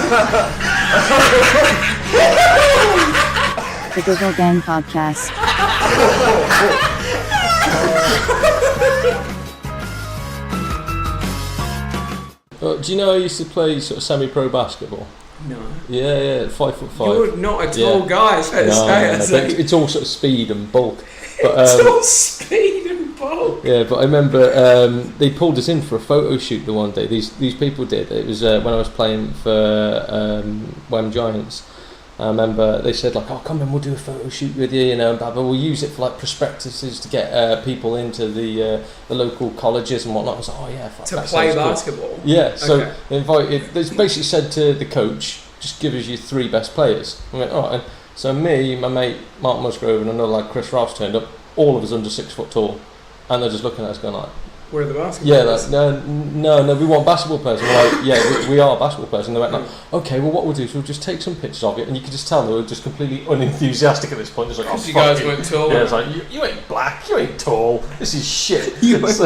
The Google Gang Podcast. Do you know I used to play sort of semi-pro basketball? No. Yeah, 5'5". You're not a tall guy, It's all sort of speed and bulk. But, it's all speed and bulk. Yeah, but I remember they pulled us in for a photo shoot the one day. These people did. It was when I was playing for Wem Giants. I remember they said like, "Oh, come in, we'll do a photo shoot with you, and but we'll use it for like prospectuses to get people into the local colleges and whatnot." I was like, "Oh yeah, fuck, to play basketball." Cool. Yeah, so they basically said to the coach, "Just give us your 3 best players." I went, "All right." So me, my mate Mark Musgrove, and another like Chris Rouse turned up. All of us under 6 foot tall, and they're just looking at us going like, "Where are the basketball players?" No, we want basketball players. And we're like, yeah, we are basketball players. And they went like, okay, well, what we'll do is we'll just take some pictures of it, and you can just tell they were just completely unenthusiastic at this point. Just like, you guys weren't tall. Yeah, it's like, you ain't black, you ain't tall. This is shit. Where was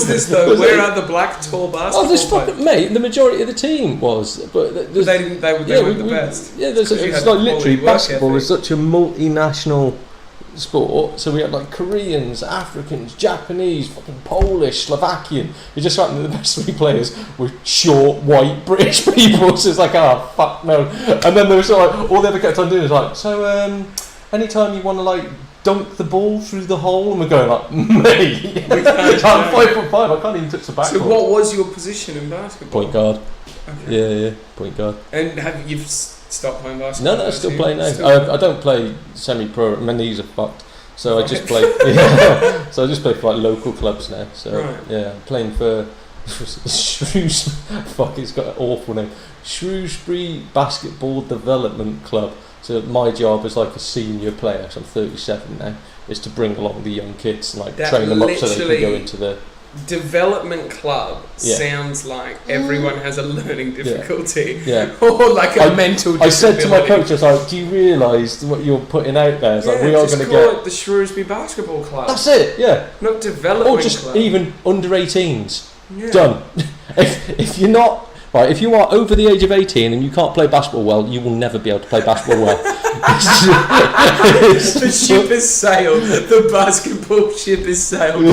this though? Where are the black tall basketball this fucking mate. The majority of the team was, but they weren't the best. Yeah, it's like literally basketball is such a multinational sport, so we had like Koreans, Africans, Japanese, fucking Polish, Slovakian. You just found that the best 3 players were short, white, British people. So it's like, oh fuck no. And then there was sort of like, all they ever kept on doing is like, so anytime you want to like dunk the ball through the hole, and we're going like, mate, I'm 5'5", I can't even touch the backboard. So what was your position in basketball? Point guard. Okay. Yeah, point guard. And have you stopped playing basketball? No, I still play now. I don't play semi-pro. My knees are fucked, so I just play. Yeah, so I just play for like local clubs now. So yeah, I'm playing for Shrewsbury. Fuck, it's got an awful name. Shrewsbury Basketball Development Club. So my job as like a senior player, so I'm 37 now, is to bring along the young kids and like train them up so they can go into the development club. Sounds like everyone has a learning difficulty or like a mental disability. I said to my coach, I was like, do you realise what you're putting out there? It's like, we are going to get it the Shrewsbury Basketball Club. That's it, yeah. Not development or just club. Even under 18s. Done. if you're not right, if you are over the age of 18 and you can't play basketball well, you will never be able to play basketball well. The ship has sailed. The basketball ship has sailed.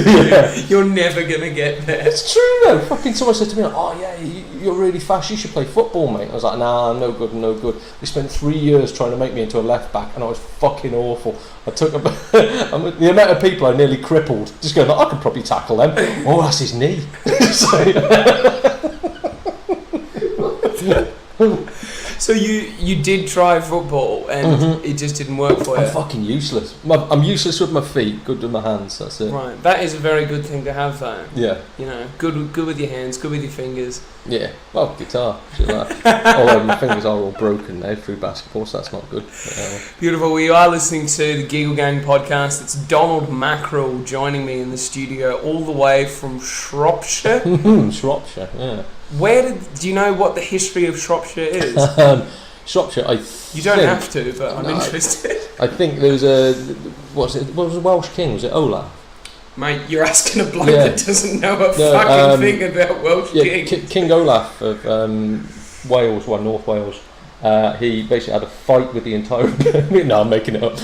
You're never going to get there. It's true though. Fucking someone said to me, oh yeah, you're really fast, you should play football, mate. I was like, nah, no good. They spent 3 years trying to make me into a left back and I was fucking awful. I took the amount of people I nearly crippled, just going, I could probably tackle them. Oh, that's his knee. So you did try football and it just didn't work for you? I'm fucking useless. I'm useless with my feet, good with my hands, that's it. Right, that is a very good thing to have though. Yeah. You know, good with your hands, good with your fingers. Yeah, well, guitar. Although my fingers are all broken now through basketball, so that's not good. Beautiful. We are listening to the Giggle Gang podcast. It's Donald Mackerel joining me in the studio all the way from Shropshire. Shropshire, yeah. Do you know what the history of Shropshire is? Shropshire, You don't have to, but I'm interested. I think there was what was the Welsh king? Was it Olaf? Mate, you're asking a bloke that doesn't know a fucking thing about Welsh kings. King Olaf of Wales, North Wales. He basically had a fight with the entire... No, I'm making it up.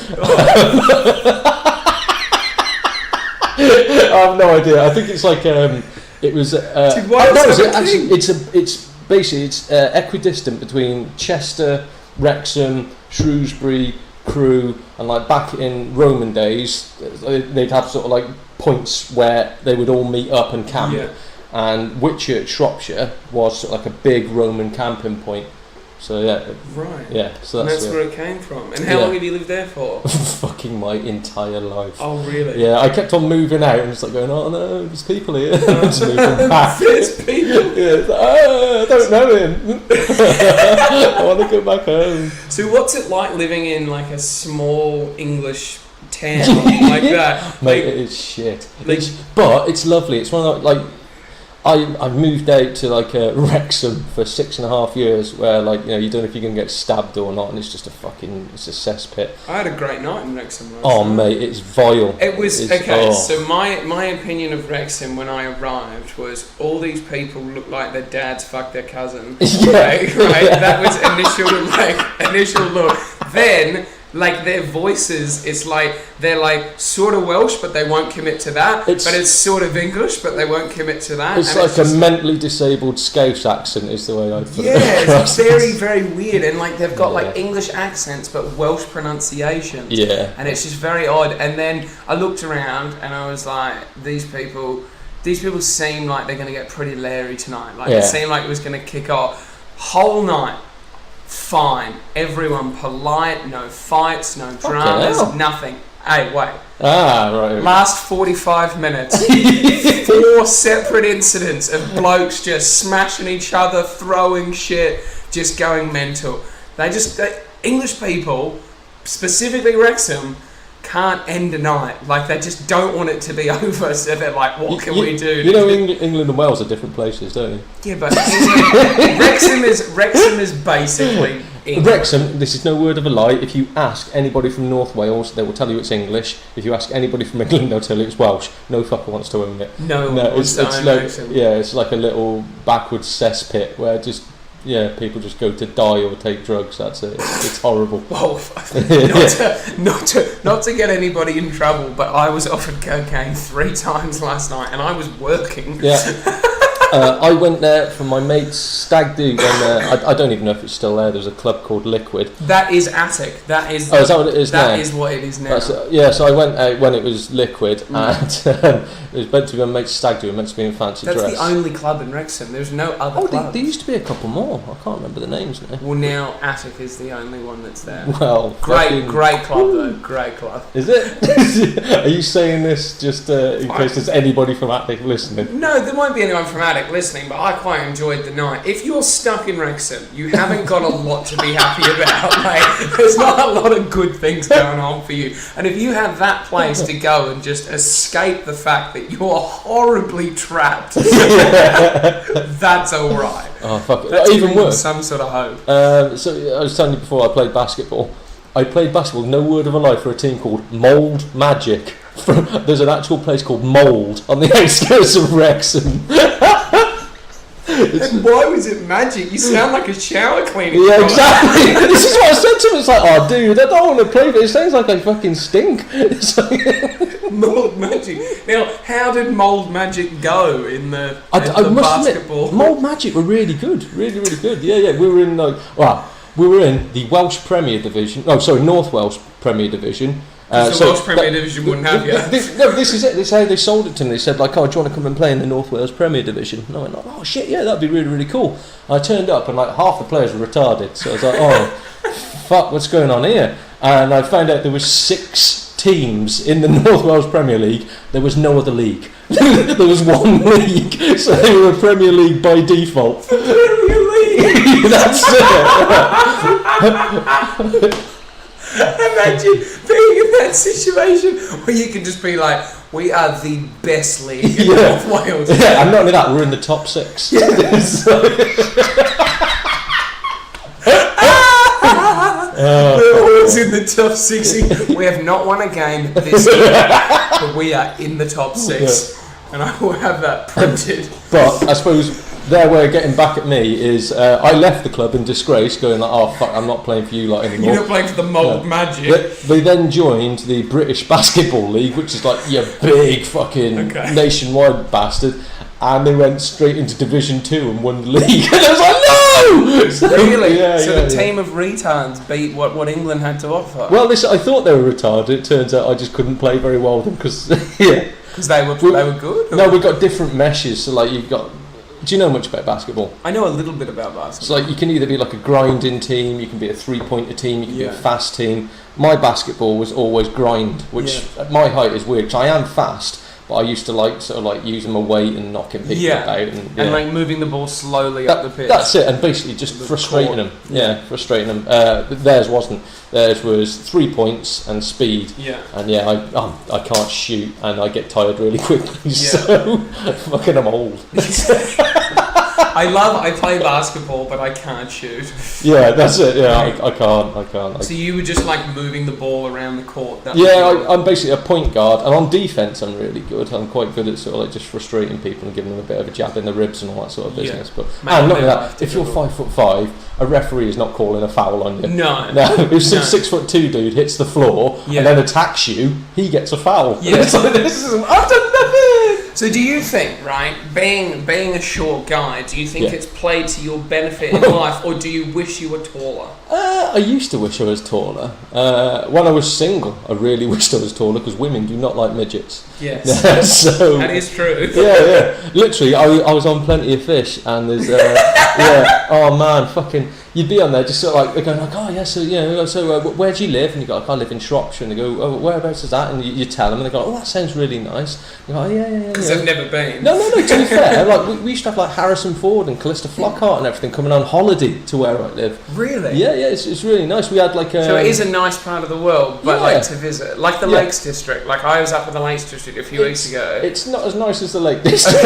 I have no idea. I think it's like... it was... it's equidistant between Chester, Wrexham, Shrewsbury, Crewe, and like back in Roman days, they'd have sort of like points where they would all meet up and camp. Yeah. And Whitchurch, Shropshire, was sort of like a big Roman camping point. So yeah. Right. Yeah. So that's where it came from. And how long have you lived there for? Fucking my entire life. Oh really? Yeah. I kept on moving out and just like going, oh no, there's people here. Just moving back. There's people. Yeah. It's like, I don't know him. I want to go back home. So what's it like living in like a small English town like that? Mate, it is shit. But it's lovely. It's one of the, like. I moved out to like Wrexham for 6.5 years, where like you don't know if you're gonna get stabbed or not, and it's just it's a cesspit. I had a great night in Wrexham last Oh night. mate, it's vile. It was okay. So my opinion of Wrexham when I arrived was all these people look like their dads fucked their cousin. Right. That was initial look. Then. Like their voices, it's like they're like sort of Welsh, but they won't commit to that. But it's sort of English, but they won't commit to that. It's like a mentally disabled Scouse accent, is the way I put it. Yeah, it's very, very weird, and like they've got like English accents but Welsh pronunciation. Yeah, and it's just very odd. And then I looked around and I was like, these people seem like they're going to get pretty leery tonight. Like it seemed like it was going to kick off. Whole night. Fine. Everyone polite, no fights, no dramas, nothing. Hey, wait. Right. Last 45 minutes, 4 separate incidents of blokes just smashing each other, throwing shit, just going mental. English people, specifically Wrexham, can't end a night. Like they just don't want it to be over, so they're like, what can we do? You know, England and Wales are different places, don't you? Yeah, but Wrexham is basically England. Wrexham, this is no word of a lie. If you ask anybody from North Wales, they will tell you it's English. If you ask anybody from England, they'll tell you it's Welsh. No fucker wants to own it. No one wants to own Wrexham. Yeah, it's like a little backwards cesspit where just people just go to die or take drugs. That's it. It's horrible. Well, not to get anybody in trouble, but I was offered cocaine 3 times last night, and I was working. Yeah. I went there for my mate's stag do when I don't even know if it's still there. There's a club called Liquid. That is Attic. That is. Oh, is that what it is now? That is what it is now. So I went out when it was Liquid, and it was meant to be my mate's stag do. It was meant to be in fancy dress. That's the only club in Wrexham. There's no other club. There used to be a couple more. I can't remember the names now. Well, now Attic is the only one that's there. Well, great club though. Great club. Is it? Are you saying this just in case there's anybody from Attic listening? No, there won't be anyone from Attic listening, but I quite enjoyed the night. If you're stuck in Wrexham, you haven't got a lot to be happy about. Like, there's not a lot of good things going on for you. And if you have that place to go and just escape the fact that you're horribly trapped, that's alright. Oh, fuck it. That's even worse. Some sort of hope. So I was telling you before, I played basketball. I played basketball, no word of a lie, for a team called Mould Magic. There's an actual place called Mould on the outskirts of Wrexham. And why was it magic? You sound like a shower cleaning. Yeah, exactly. This is what I said to him. It's like, oh, dude, I don't want to play, but it sounds like I fucking stink. Mould Magic. Now, how did Mould Magic go in the basketball? Admit, Mould Magic were really good. Really, really good. Yeah. We were in we were in the Welsh Premier Division. Oh, sorry, North Welsh Premier Division. The Welsh Premier Division wouldn't have you. This is it. This is how they sold it to me. They said, like, oh, do you want to come and play in the North Wales Premier Division? And I went, oh, shit, yeah, that'd be really, really cool. And I turned up and, like, half the players were retarded. So I was like, oh, fuck, what's going on here? And I found out there was 6 teams in the North Wales Premier League. There was no other league. There was one league. So they were a Premier League by default. Premier League! That's it. Imagine being in that situation where you can just be like, we are the best league in North Wales. Yeah, and not only that, we're in the top 6. Yeah. We're always in the top 6. We have not won a game this year, but we are in the top 6. Yeah. And I will have that printed. But I suppose their way of getting back at me is I left the club in disgrace, going like, oh fuck, I'm not playing for you lot anymore. You're not playing for the Mould Magic. They then joined the British Basketball League, which is like your big fucking nationwide bastard, and they went straight into Division 2 and won the league. And I was like, no! Really? The team of retards beat what England had to offer? Well, I thought they were retarded. It turns out I just couldn't play very well with them because because they were good? Or? No, we got different meshes. So like you've got. Do you know much about basketball? I know a little bit about basketball. So like you can either be like a grinding team, you can be a 3-pointer team, you can be a fast team. My basketball was always grind, which at my height is weird because I am fast, but I used to like sort of like using my weight and knocking people about and like moving the ball slowly up the pitch. That's it, and basically just frustrating them. Yeah, frustrating them. But theirs wasn't. Theirs was 3 points and speed. Yeah. And I can't shoot and I get tired really quickly. So fucking I'm old. I play basketball, but I can't shoot. Yeah, that's it. Yeah, I can't. So you were just like moving the ball around the court. I'm basically a point guard, and on defence I'm really good. I'm quite good at sort of like just frustrating people and giving them a bit of a jab in the ribs and all that sort of business. But and not only that, if you're 5'5", a referee is not calling a foul on you. No. If some 6'2" dude hits the floor and then attacks you, he gets a foul. Yeah. It's like, I've done nothing. So do you think, right, being a short guy, do you think it's played to your benefit in life, or do you wish you were taller? I used to wish I was taller. When I was single, I really wished I was taller because women do not like midgets. Yes. So that is true. Yeah. Literally, I was on Plenty of Fish, and there's oh man, fucking. You'd be on there just sort of like they're going like, oh yeah, so where do you live? And you go, like, I live in Shropshire. And they go, oh, whereabouts is that? And you tell them, and they go, oh, that sounds really nice. You go, oh yeah. Because I've never been. No. To be fair, like we used to have like Harrison Ford and Callista Flockhart and everything coming on holiday to where I live. Really? Yeah. It's really nice. We had like so it is a nice part of the world, but like to visit, like the Lakes District. Like I was up in the Lakes District a few weeks ago. It's not as nice as the Lake District.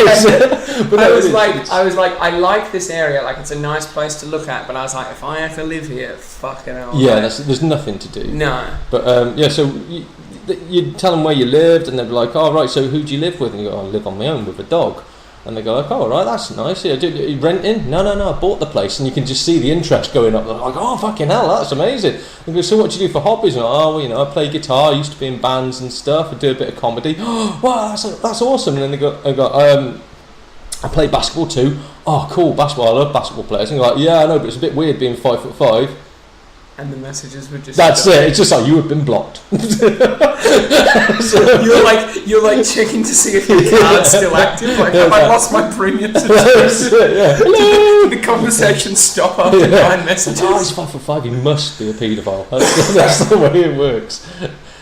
But I was like, I like this area. Like it's a nice place to look at. But I was like, if I have to live here, fucking hell. Yeah, there's nothing to do. No. But so you'd tell them where you lived, and they'd be like, oh right, so who do you live with? And you go, I live on my own with a dog. And they go like, oh right, that's nice. Yeah, are you renting? No, I bought the place. And you can just see the interest going up. They're like, oh fucking hell, that's amazing. And go, so what do you do for hobbies? And oh, well, I play guitar. I used to be in bands and stuff. I do a bit of comedy. Oh, wow, that's awesome. And then they go, I play basketball too. Oh, cool, basketball. I love basketball players. And you're like, yeah, I know, but it's a bit weird being 5'5". And the messages were just. That's it. It's just like you have been blocked. So you're like checking to see if your card's still active. Like, have I lost my premium subscription? Did the conversation stop after 9 messages? Oh, he's 5'5". He must be a paedophile. That's the way it works.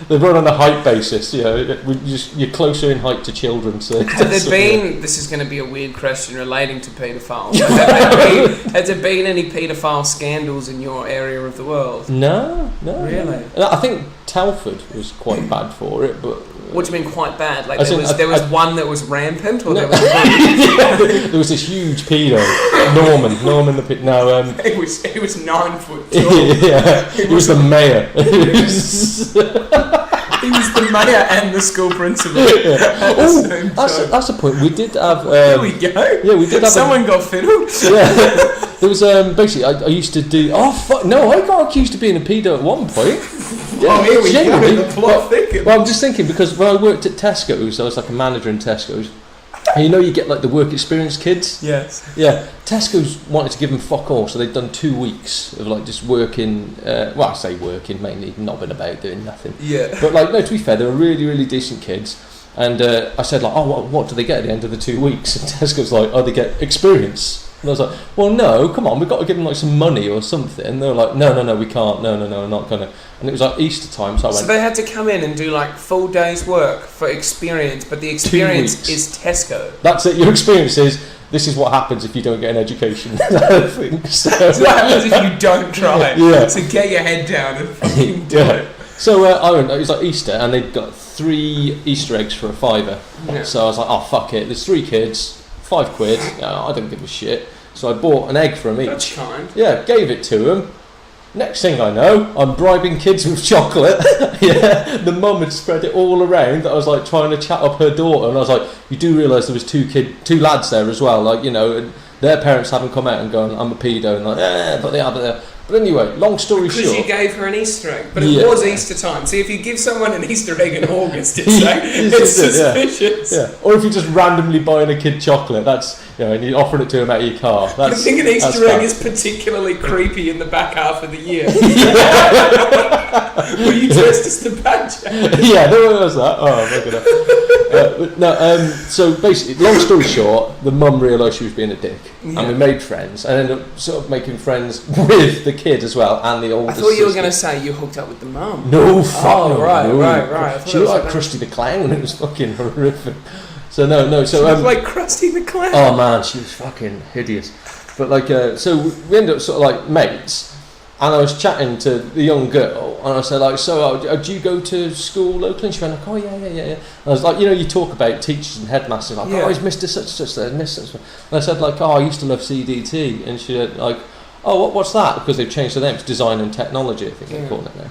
They run on a height basis, you're closer in height to children. So have there been, this is going to be a weird question relating to paedophiles, has there been any paedophile scandals in your area of the world? No. Really? I think Telford was quite bad for it, but... What do you mean quite bad? Like there was one that was rampant, or there was there was this huge pedo, Norman the pedo. No, he was 9 foot tall. Yeah, he was the mayor. He was the mayor and the school principal. That's the point. We did have. There we go. Yeah, we did have. Someone got fiddled. Yeah, there was basically. I used to do. Oh fuck! No, I got accused of being a pedo at one point. Yeah, here we go. The plot thickens. Well, I'm just thinking because when I worked at Tesco's, I was like a manager in Tesco's. And you get like the work experience kids. Yes. Yeah. Tesco's wanted to give them fuck all, so they'd done 2 weeks of like just working. Well, I say working, mainly knobbing about, doing nothing. Yeah. But like, no, to be fair, they were really, really decent kids. And I said like, oh, what do they get at the end of the 2 weeks? And Tesco's like, oh, they get experience. And I was like, well, no, come on, we've got to give them like some money or something. And they were like, no, we can't. No, I'm not gonna. And it was like Easter time, so I went. So they had to come in and do like full day's work for experience, but the experience is Tesco. That's it. Your experience is this is what happens if you don't get an education. I think so. That's what happens if you don't try. Yeah. So get your head down and fucking do it. So I went. It was like Easter, and they'd got 3 Easter eggs for $5. Yeah. So I was like, oh fuck it. There's 3 kids, £5. I don't give a shit. So I bought an egg from each. That's kind. Yeah, gave it to them. Next thing I know, I'm bribing kids with chocolate. Yeah, the mum had spread it all around. I was like trying to chat up her daughter, and I was like, you do realise there was 2 lads there as well, like, and their parents haven't come out and gone, I'm a pedo, and like, but they are there. But anyway, long story short. Because you gave her an Easter egg, but it was Easter time. See, if you give someone an Easter egg in August, it's suspicious. Yeah. Or if you're just randomly buying a kid chocolate, that's and you're offering it to him out of your car. I think an Easter egg is particularly creepy in the back half of the year. Were you dressed as the badger? Yeah, there was that. Oh, look at that. So basically, long story short, the mum realised she was being a dick, and we made friends, and ended up sort of making friends with the kid as well, and the oldest. I thought you were sister. going to say you hooked up with the mum. No, fuck no, right. She looked like Krusty the Clown. It was fucking horrific. So no. So she looked like Krusty the Clown. Oh man, she was fucking hideous. But like, so we ended up sort of like mates, and I was chatting to the young girl, and I said like, so do you go to school locally? And she went like, oh yeah. And I was like, you talk about teachers and headmasters, like, oh, he's Mr. such and such there, and this such. And I said like, oh, I used to love CDT, and she said like, oh, what's that? Because they've changed the name, it's Design and Technology, I think they call it now.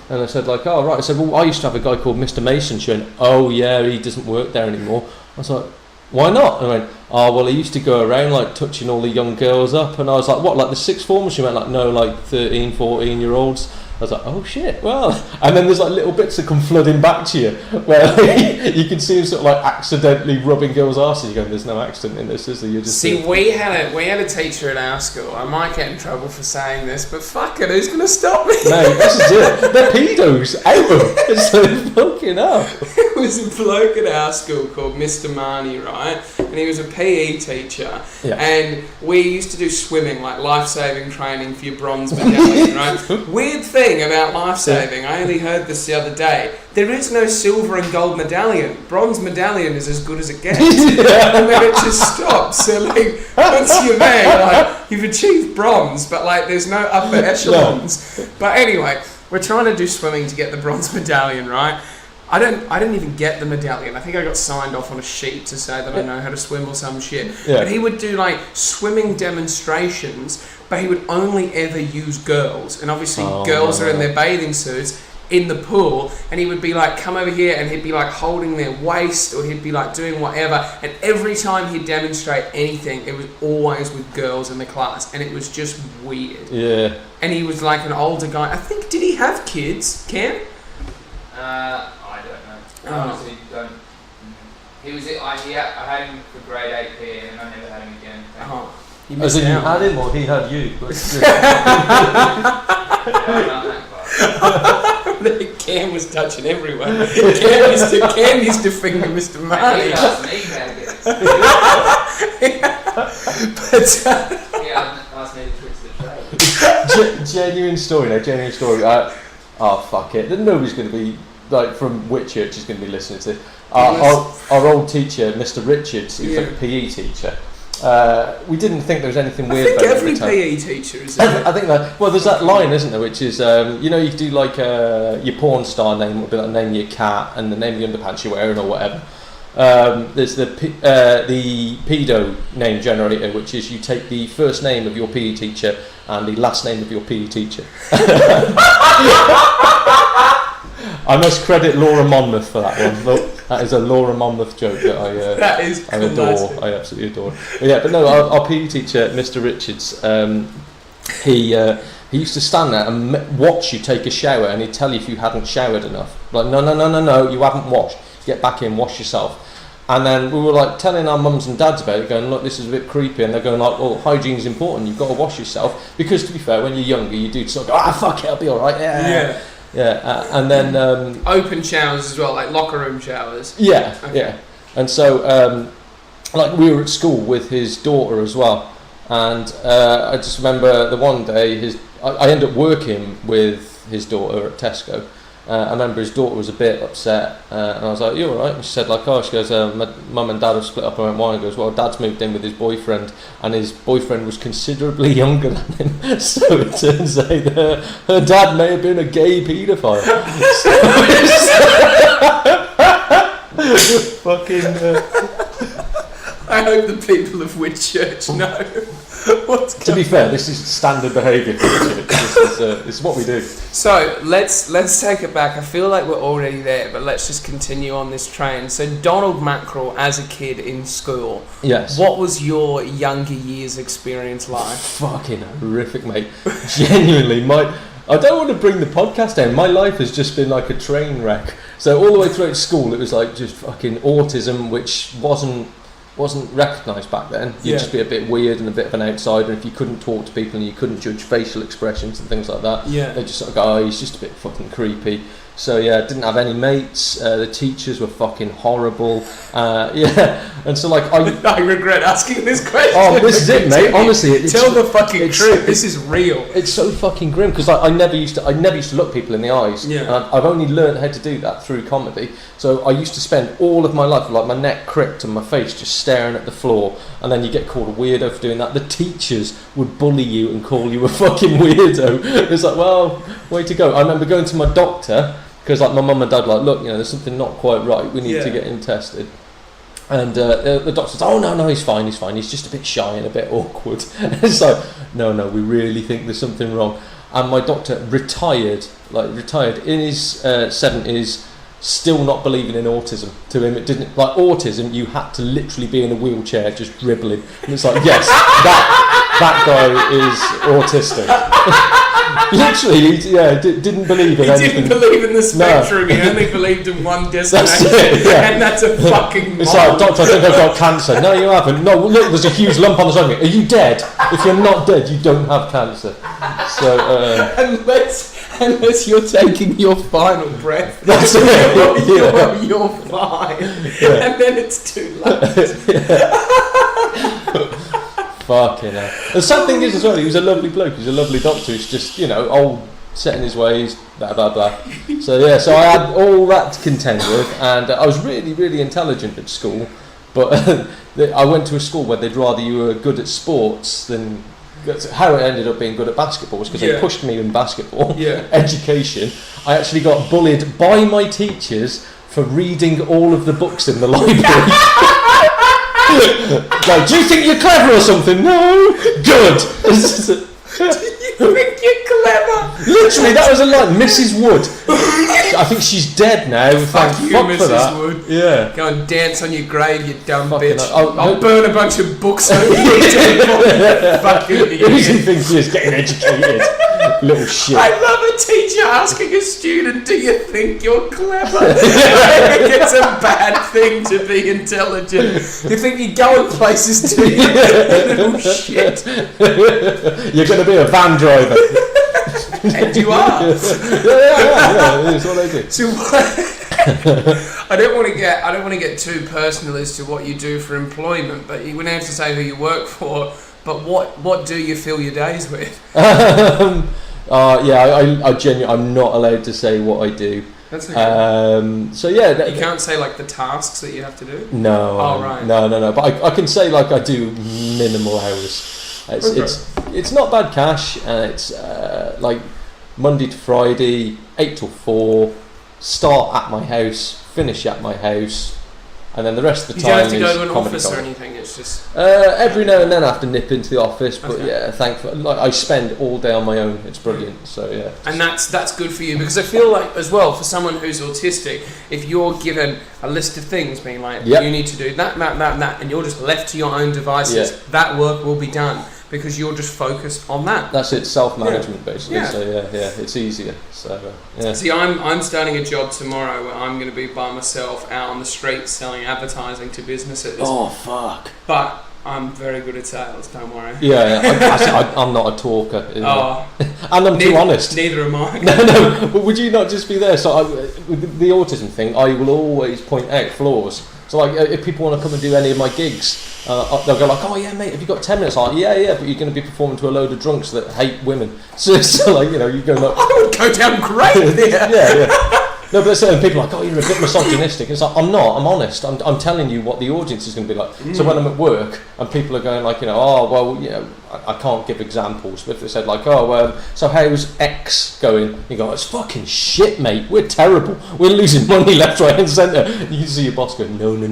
And I said like, oh right. I said, well, I used to have a guy called Mr. Mason. She went, oh yeah, he doesn't work there anymore. I was like, why not? And I went, oh well, he used to go around like touching all the young girls up. And I was like, what, like the sixth formers? She went like, no, like 13, 14-year-olds. I was like, oh shit, well. And then there's like little bits that come flooding back to you where you can see him sort of like accidentally rubbing girls' arses. You're going, there's no accident in this, is there? You're just see, we had a teacher at our school. I might get in trouble for saying this, but fuck it, who's going to stop me? No, this is it. They're pedos. Out of them. It's like fucking up. There was a bloke at our school called Mr. Marnie, right? And he was a PE teacher. Yeah. And we used to do swimming, like life-saving training for your bronze medallion, right? Weird thing about life-saving, I only heard this the other day. There is no silver and gold medallion. Bronze medallion is as good as it gets. And then it just stops. So like, once you're there, like, you've achieved bronze, but like there's no upper echelons. But anyway, we're trying to do swimming to get the bronze medallion, right? I didn't even get the medallion. I think I got signed off on a sheet to say that I know how to swim or some shit. Yeah. But he would do like swimming demonstrations, but he would only ever use girls. And obviously girls are in their bathing suits in the pool, and he would be like, come over here, and he'd be like holding their waist, or he'd be like doing whatever. And every time he'd demonstrate anything, it was always with girls in the class, and it was just weird. Yeah. And he was like an older guy. I think, did he have kids, Cam? I don't know. I honestly don't. He was. I had him for grade 8 PE, and I never had him again. You As in you had him, or he had you? Cam was touching everyone. Cam used to finger Mr. Marley. He asked me how to get it. Asked me to twitch the trade. Genuine story. Oh fuck it. Nobody's going to be like from Whitchurch is going to be listening to our old teacher, Mr. Richards, who's like a PE teacher. We didn't think there was anything weird about it. I think every PE teacher is. I think that. Well, there's that line, isn't there, which is you could do like your porn star name would be like the name of your cat and the name of the underpants you're wearing or whatever. There's the pedo name generator, which is you take the first name of your PE teacher and the last name of your PE teacher. I must credit Laura Monmouth for that one. Look, that is a Laura Monmouth joke that I adore. I absolutely adore. But no, our PE teacher, Mr. Richards, he used to stand there and watch you take a shower, and he'd tell you if you hadn't showered enough. Like, no, you haven't washed. Get back in, wash yourself. And then we were like telling our mums and dads about it, going, look, this is a bit creepy. And they're going like, well, hygiene's important. You've got to wash yourself, because to be fair, when you're younger, you do sort of go, fuck it, I'll be all right. Yeah, and then open showers as well, like locker room showers. Yeah, okay. Yeah. And so, like we were at school with his daughter as well, and I just remember the one day I ended up working with his daughter at Tesco. I remember his daughter was a bit upset, and I was like, "You all right?" And she said, "Like, oh," she goes, "My mum and dad have split up." I went, "Why?" And goes, "Well, dad's moved in with his boyfriend, and his boyfriend was considerably younger than him, so it turns out her dad may have been a gay paedophile." Fucking. I hope the people of Whitchurch know what's going on. To be fair, this is standard behaviour for Whitchurch. This is what we do. So let's take it back. I feel like we're already there, but let's just continue on this train. So Donald Mackerel, as a kid in school, yes. What was your younger years experience like? Fucking horrific, mate. Genuinely, I don't want to bring the podcast down. My life has just been like a train wreck. So all the way through school, it was like just fucking autism, which wasn't recognised back then. You'd just be a bit weird and a bit of an outsider. If you couldn't talk to people and you couldn't judge facial expressions and things like that, they just sort of go, oh, he's just a bit fucking creepy. So yeah, didn't have any mates. The teachers were fucking horrible. And so like I regret asking this question. Oh, this is it, mate. Honestly, tell the fucking truth. This is real. It's so fucking grim because I never used to look people in the eyes. Yeah. And I've only learned how to do that through comedy. So I used to spend all of my life with like my neck cricked and my face just staring at the floor, and then you get called a weirdo for doing that. The teachers would bully you and call you a fucking weirdo. It's like, well, way to go. I remember going to my doctor because like my mum and dad like, look, there's something not quite right. We need to get him tested. And the doctor says, oh, no, he's fine. He's just a bit shy and a bit awkward. It's like, no, we really think there's something wrong. And my doctor retired in his 70s, still not believing in autism. To him, it didn't, like autism, you had to literally be in a wheelchair just dribbling. And it's like, yes, that guy is autistic. Literally, didn't believe in anything. He didn't believe in the spectrum. No. He only believed in one destination, and that's a fucking. It's like, doctor, I think I've got cancer. No, you haven't. No, look, there's a huge lump on the side of me. Are you dead? If you're not dead, you don't have cancer. So unless you're taking your final breath, that's it. You're fine, and then it's too late. Fucking hell. The sad thing is as well, he was a lovely bloke, he's a lovely doctor, he's just, old, set in his ways, blah blah blah. So I had all that to contend with, and I was really, really intelligent at school, but I went to a school where they'd rather you were good at sports than. How it ended up being good at basketball was because they pushed me in basketball. Education. I actually got bullied by my teachers for reading all of the books in the library. Like, do you think you're clever or something? No. Good. Do you think you're clever? Literally, that was a line. Mrs. Wood. I think she's dead now. Fuck you, fuck Mrs. for that. Wood. Yeah. Go and dance on your grave, you dumb Fucking bitch. I'll burn a bunch of books over your dead. Fucking Who do you think he is getting educated? Little shit. I love a teacher asking a student, do you think you're clever? It's a bad thing to be intelligent. You think you're going places, do you? Little shit. You're going to be a van driver. And you are. Yeah, that's what I do. So I don't want to get too personal as to what you do for employment, but you wouldn't have to say who you work for. But what do you fill your days with? I genuinely, I'm not allowed to say what I do. That's okay. So yeah, you can't say like the tasks that you have to do. No. Oh right. No. But I can say like I do minimal hours. It's not bad cash, and it's like Monday to Friday, 8 till 4. Start at my house, finish at my house. And then the rest of the time is you don't have to go to an office comedy. or anything. It's just every now and then I have to nip into the office, but okay. yeah, thankfully, like I spend all day on my own. It's brilliant. So yeah, and that's good for you, because I feel like as well for someone who's autistic, if you're given a list of things, being like you need to do that, and you're just left to your own devices, that work will be done because you're just focused on that. That's it, self-management basically. Yeah. So yeah, it's easier. So yeah. See, I'm starting a job tomorrow where I'm going to be by myself out on the street selling advertising to businesses. Oh fuck! But I'm very good at sales. Don't worry. Yeah. I'm not a talker. And I'm too honest. Neither am I. No. But would you not just be there? So with the autism thing, I will always point out flaws. So like, if people want to come and do any of my gigs, they'll go like, "Oh yeah, mate, have you got 10 minutes?" I'm like, yeah, but you're going to be performing to a load of drunks that hate women. So like, you go like, I would go down great there. Yeah. No, but there's certain people like, "Oh, you're a bit misogynistic." It's like, I'm not. I'm honest. I'm telling you what the audience is going to be like. So when I'm at work and people are going like, "Oh, well, I can't give examples." But if they said like, "Oh, so how's X going?" You go, "It's fucking shit, mate. We're terrible. We're losing money left, right, and centre." You can see your boss go, "No, we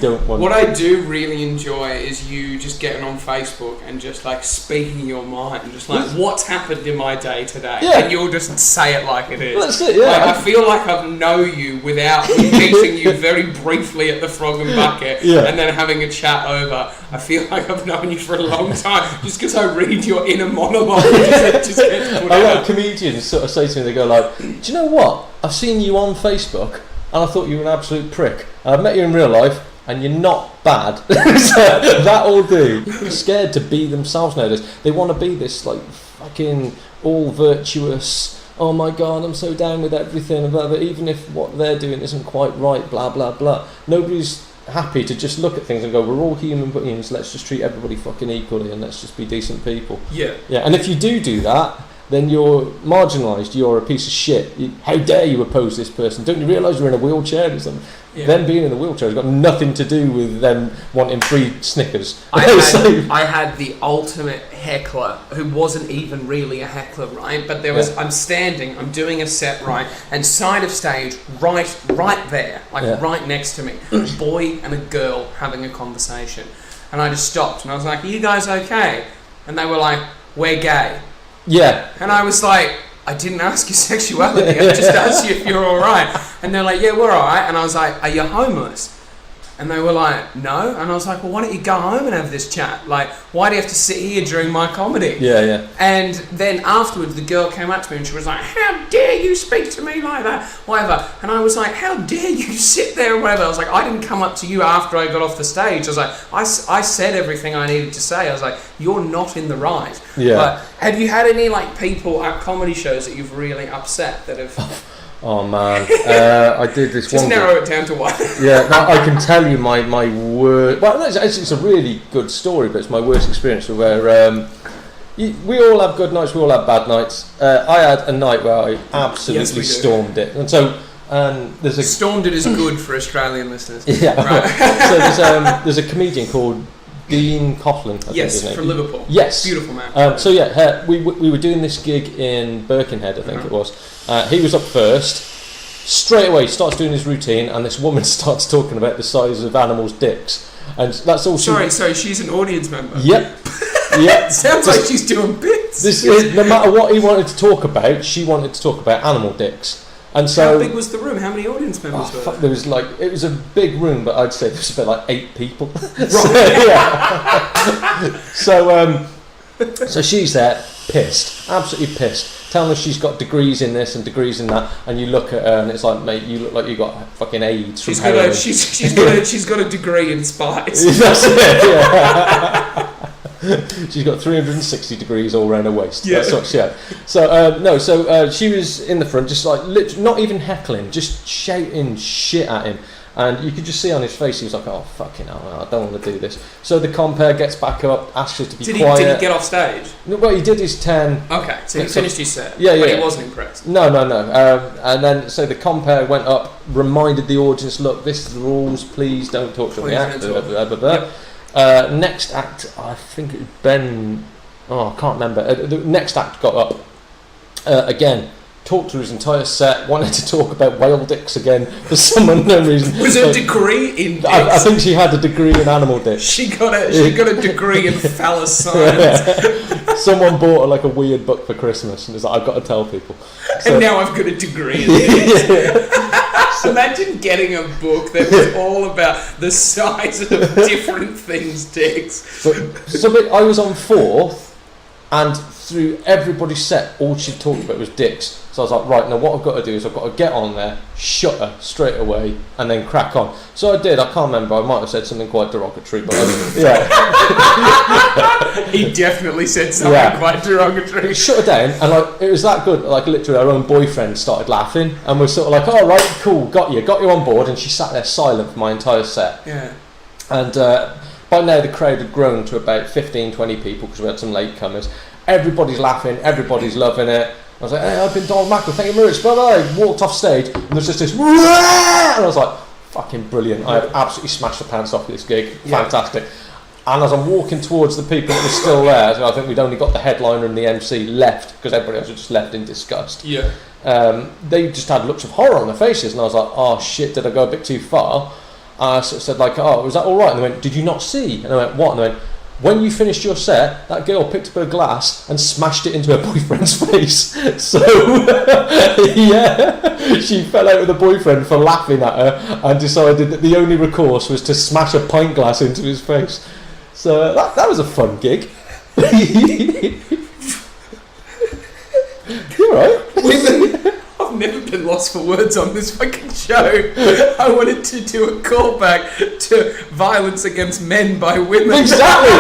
don't want." What I do really enjoy is you just getting on Facebook and just like speaking your mind, just like what's happened in my day today, and you'll just say it like it is. That's it, yeah. Like, I feel like I know you without meeting you very briefly at the Frog and Bucket and then having a chat over. I feel like I've known you for a long time just because I read your inner monologue. Just gets put I out. like comedians sort of say to me, they go like, "Do you know what? I've seen you on Facebook and I thought you were an absolute prick. And I've met you in real life and you're not bad." That'll do. People are scared to be themselves nowadays. They want to be this like fucking all virtuous, oh my god, I'm so down with everything, and blah, blah, even if what they're doing isn't quite right, blah blah blah. Nobody's happy to just look at things and go, we're all human beings, let's just treat everybody fucking equally and let's just be decent people. Yeah. And if you do that, then you're marginalised, you're a piece of shit. How dare you oppose this person? Don't you realise you're in a wheelchair or something? Yeah. Them being in a wheelchair has got nothing to do with them wanting free Snickers. I had the ultimate heckler who wasn't even really a heckler, right? But there was, I'm standing, I'm doing a set, right? And side of stage, right there, right next to me, a boy and a girl having a conversation. And I just stopped and I was like, are you guys okay? And they were like, we're gay. Yeah. And I was like, I didn't ask your sexuality, I just asked you if you're alright. And they're like, yeah, we're alright. And I was like, are you homeless? And they were like, no. And I was like, well, why don't you go home and have this chat? Like, why do you have to sit here during my comedy? Yeah. And then afterwards, the girl came up to me and she was like, how dare you speak to me like that? Whatever. And I was like, how dare you sit there and whatever. I was like, I didn't come up to you after I got off the stage. I was like, I said everything I needed to say. I was like, you're not in the right. Yeah. But have you had any like people at comedy shows that you've really upset that have... Oh man, I did this just one. Just narrow it down to one. Yeah, no, I can tell you my worst. Well, it's a really good story, but it's my worst experience where we all have good nights, we all have bad nights. I had a night where I absolutely stormed it, and so there's a stormed it is good for Australian listeners. Yeah, right. So there's a comedian called Dean Coughlin, I think his name. From Liverpool. Yes, beautiful man. We were doing this gig in Birkenhead, I think it was. He was up first. Straight away, he starts doing his routine, and this woman starts talking about the size of animals' dicks, and that's all. Sorry, she's an audience member. Yep. Yep. Sounds like she's doing bits. This is, no matter what he wanted to talk about, she wanted to talk about animal dicks. And so, how big was the room? How many audience members were there? There was it was a big room, but I'd say there was about 8 people. So she's there, pissed, absolutely pissed, telling us she's got degrees in this and degrees in that, and you look at her and it's like, mate, you look like you got fucking AIDS. She's got a degree in spice. That's it. Yeah. She's got 360 degrees all around her waist. Yeah. That's what she had. So she was in the front, just not even heckling, just shouting shit at him. And you could just see on his face, he was like, oh, fucking hell, I don't want to do this. So the compere gets back up, asks her to be quiet. Did he get off stage? No, well, he did his 10. Okay, so he finished his set. Yeah. But he wasn't impressed. No. And then, so the compere went up, reminded the audience, look, this is the rules, please don't talk to the actor. Next act, I think it was Ben. Oh, I can't remember. The next act got up again, talked to his entire set, wanted to talk about whale dicks again for some unknown reason. Was it a degree in dicks? I think she had a degree in animal dicks. She got a degree in phallus science. Someone bought her a weird book for Christmas and was like, I've got to tell people. So, and now I've got a degree in dicks. Imagine getting a book that was all about the size of different things' dicks. So I was on 4th, and through everybody's set, all she talked about was dicks. So I was like, right, now what I've got to do is I've got to get on there, shut her straight away, and then crack on. So I did. I can't remember. I might have said something quite derogatory, but yeah. He definitely said something quite derogatory. Shut her down, and it was that good. Literally, her own boyfriend started laughing, and we're sort of like, "Oh, right, cool, got you on board." And she sat there silent for my entire set. Yeah. And by now the crowd had grown to about 15, 20 people because we had some latecomers. Everybody's laughing, everybody's loving it. I was like, hey, I've been Donald Mackerel, thank you very much, bye-bye. Walked off stage, and there's just this, and I was like, fucking brilliant. I have absolutely smashed the pants off this gig, fantastic. And as I'm walking towards the people that were still there, so I think we'd only got the headliner and the MC left, because everybody else had just left in disgust. Yeah. They just had looks of horror on their faces, and I was like, oh shit, did I go a bit too far? I sort of said oh, was that alright? And they went, did you not see? And I went, what? And they went, when you finished your set, that girl picked up her glass and smashed it into her boyfriend's face. So, she fell out with her boyfriend for laughing at her and decided that the only recourse was to smash a pint glass into his face. So that was a fun gig. You alright? I've never been lost for words on this fucking show. I wanted to do a callback to violence against men by women. Exactly.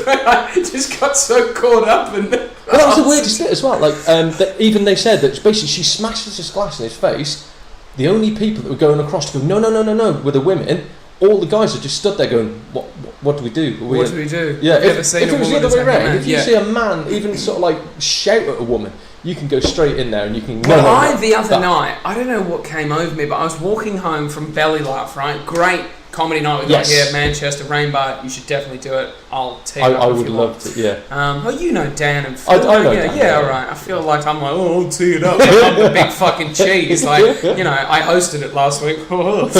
But I just got so caught up in Well, that was the weirdest bit as well. Like, even they said that basically she smashes this glass in his face. The only people that were going across to go, no, were the women. All the guys are just stood there going, what do we do? What do we do? Yeah, if it was the other way around, if you see a man even sort of like shout at a woman, you can go straight in there and you can... The other night, I don't know what came over me, but I was walking home from Belly Laugh, right? Great comedy night we got here at Manchester, Rainbow. You should definitely do it. I'll tee it up. I would love to, yeah. You know Dan and Phil. I know Dan. Yeah, right. I feel like I'm like, I'll tee it up. I'm the big fucking cheese. Like, I hosted it last week. But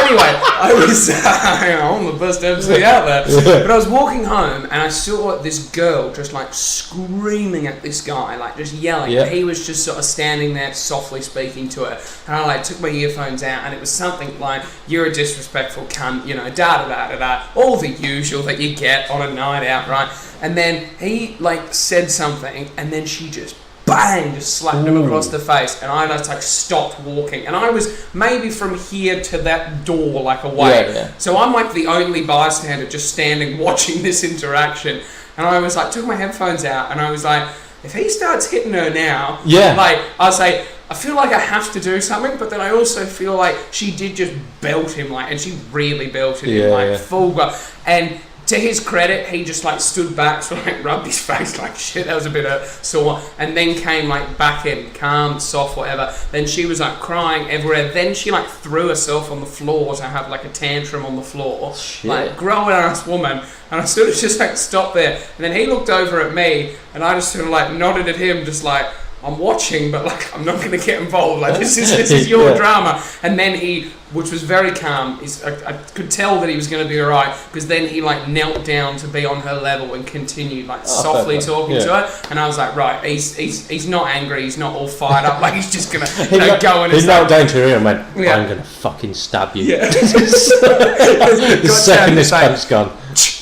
anyway, I was I'm the best MC out there. But I was walking home and I saw this girl just like screaming at this guy, like just yelling. Yeah. He was just sort of standing there softly speaking to her. And I like took my earphones out and it was something like, you're a disrespectful cunt, da-da-da-da-da, all the usual that you get on a night out, right? And then he like said something and then she just bang, just slapped him across the face, and I just like stopped walking, and I was maybe from here to that door like away. Yeah. So I'm like the only bystander just standing watching this interaction, and I was like took my headphones out and I was like, if he starts hitting her now, like I'll say, I feel like I have to do something, but then I also feel like she did just belt him, like, and she really belted him, like full go. And to his credit, he just like stood back, so like rubbed his face like shit. That was a bit sore, and then came like back in, calm, soft, whatever. Then she was like crying everywhere. Then she like threw herself on the floor to have like a tantrum on the floor, like grown ass woman. And I sort of just like stopped there, and then he looked over at me, and I just sort of like nodded at him, just like, I'm watching, but like I'm not going to get involved. Like this is your drama. And then he, which was very calm, I could tell that he was going to be alright, because then he like knelt down to be on her level and continued like softly talking to her. And I was like, right, he's not angry, he's not all fired up, like he's just going to go and... He knelt down to her and went, I'm going to fucking stab you. Yeah. The second this cunt's gone.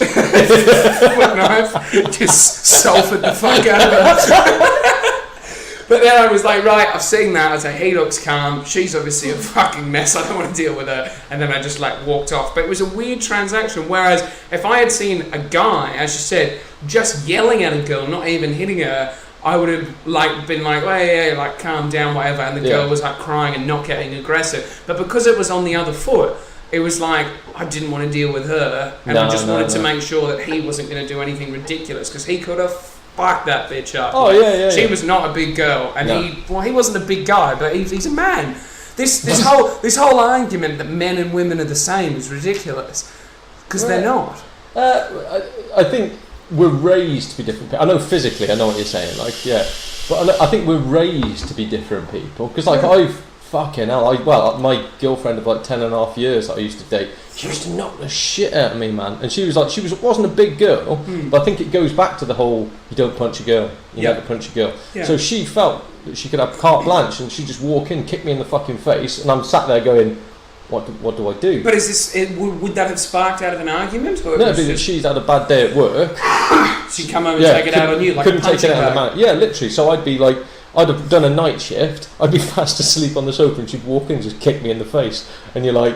With knife, just sulphured the fuck out of her. But then I was like, right, I've seen that. I was like, he looks calm. She's obviously a fucking mess. I don't want to deal with her. And then I just like walked off. But it was a weird transaction. Whereas if I had seen a guy, as you said, just yelling at a girl, not even hitting her, I would have like been like, oh, yeah, like calm down, whatever. And the girl was like crying and not getting aggressive. But because it was on the other foot, it was like I didn't want to deal with her, and I just wanted to make sure that he wasn't going to do anything ridiculous, because he could have fucked that bitch up. Oh yeah. She was not a big girl, and he wasn't a big guy, but he's a man. This whole argument that men and women are the same is ridiculous, because they're not. I think we're raised to be different people. I know physically, I know what you're saying, like but I think we're raised to be different people, because like fucking hell, my girlfriend of like 10.5 years that I used to date, she used to knock the shit out of me, man. And she was like, wasn't a big girl, but I think it goes back to the whole, you don't punch a girl, you never punch a girl. Yeah. So she felt that she could have carte blanche, and she'd just walk in, kick me in the fucking face, and I'm sat there going, what do I do? But would that have sparked out of an argument? Or no, because she's had a bad day at work. She'd come over and take it out on you, like couldn't take it out on the man. Yeah, literally. So I'd be like, I'd have done a night shift, I'd be fast asleep on the sofa, and she'd walk in and just kick me in the face, and you're like,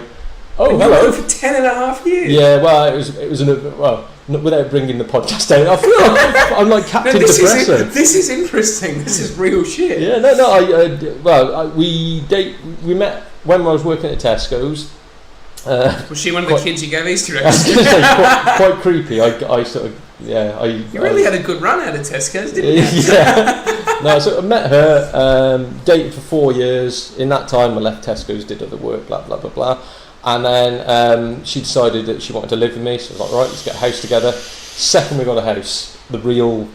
oh, and hello. For 10.5 years. Yeah, well, it was without bringing the podcast down, I feel like I'm like Captain Depressor. This is interesting. This is real shit. Yeah, we met when I was working at Tesco's. Was she one of the kids you gave Easter eggs? Quite creepy. I sort of You really had a good run out of Tesco's, didn't you? Yeah. No, so I met her, dated for 4 years. In that time, I left Tesco's, did other work, blah blah blah blah, and then she decided that she wanted to live with me. So I was like, right, let's get a house together. Second we got a house, the real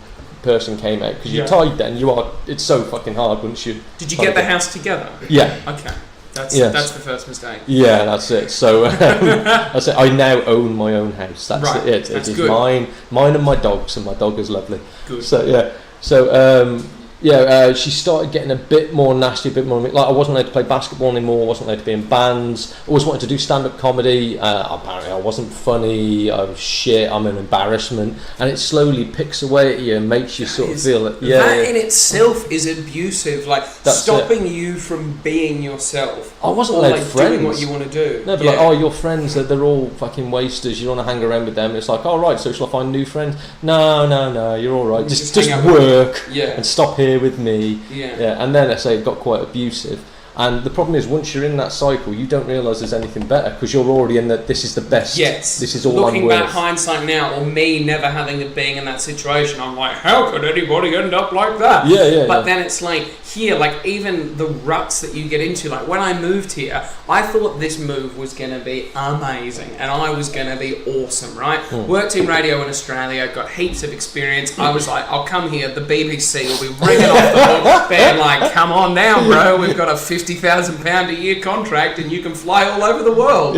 person came out, because you're tied. Then it's so fucking hard once you. Did you get the house together? Yeah. Okay. That's the first mistake. Yeah, that's it. So that's it. I now own my own house. That's right. It is good. Mine and my dogs, and my dog is lovely. Good. So yeah. So She started getting a bit more nasty, a bit more like I wasn't allowed to play basketball anymore, I wasn't allowed to be in bands, always wanted to do stand-up comedy. Apparently I wasn't funny, I was shit, I'm an embarrassment, and it slowly picks away at you and makes you sort of feel that in itself is abusive, like stopping you from being yourself. I wasn't or allowed like friends. doing what you want to do. No, but like, your friends, they're all fucking wasters, you don't want to hang around with them. It's like, right, so shall I find new friends? No, you're alright, just work and stop here with me. And then I say it got quite abusive, and the problem is once you're in that cycle you don't realise there's anything better because you're already in that this is the best. This is all looking I'm worth. back, hindsight now, or me never being in that situation, I'm like, how could anybody end up like that? But then it's like here, like even the ruts that you get into, like when I moved here, I thought this move was going to be amazing and I was going to be awesome, right? Worked in radio in Australia, got heaps of experience. I was like, I'll come here, the BBC will be ringing off the hook, being like, come on now, bro, we've got a £50,000 a year contract and you can fly all over the world.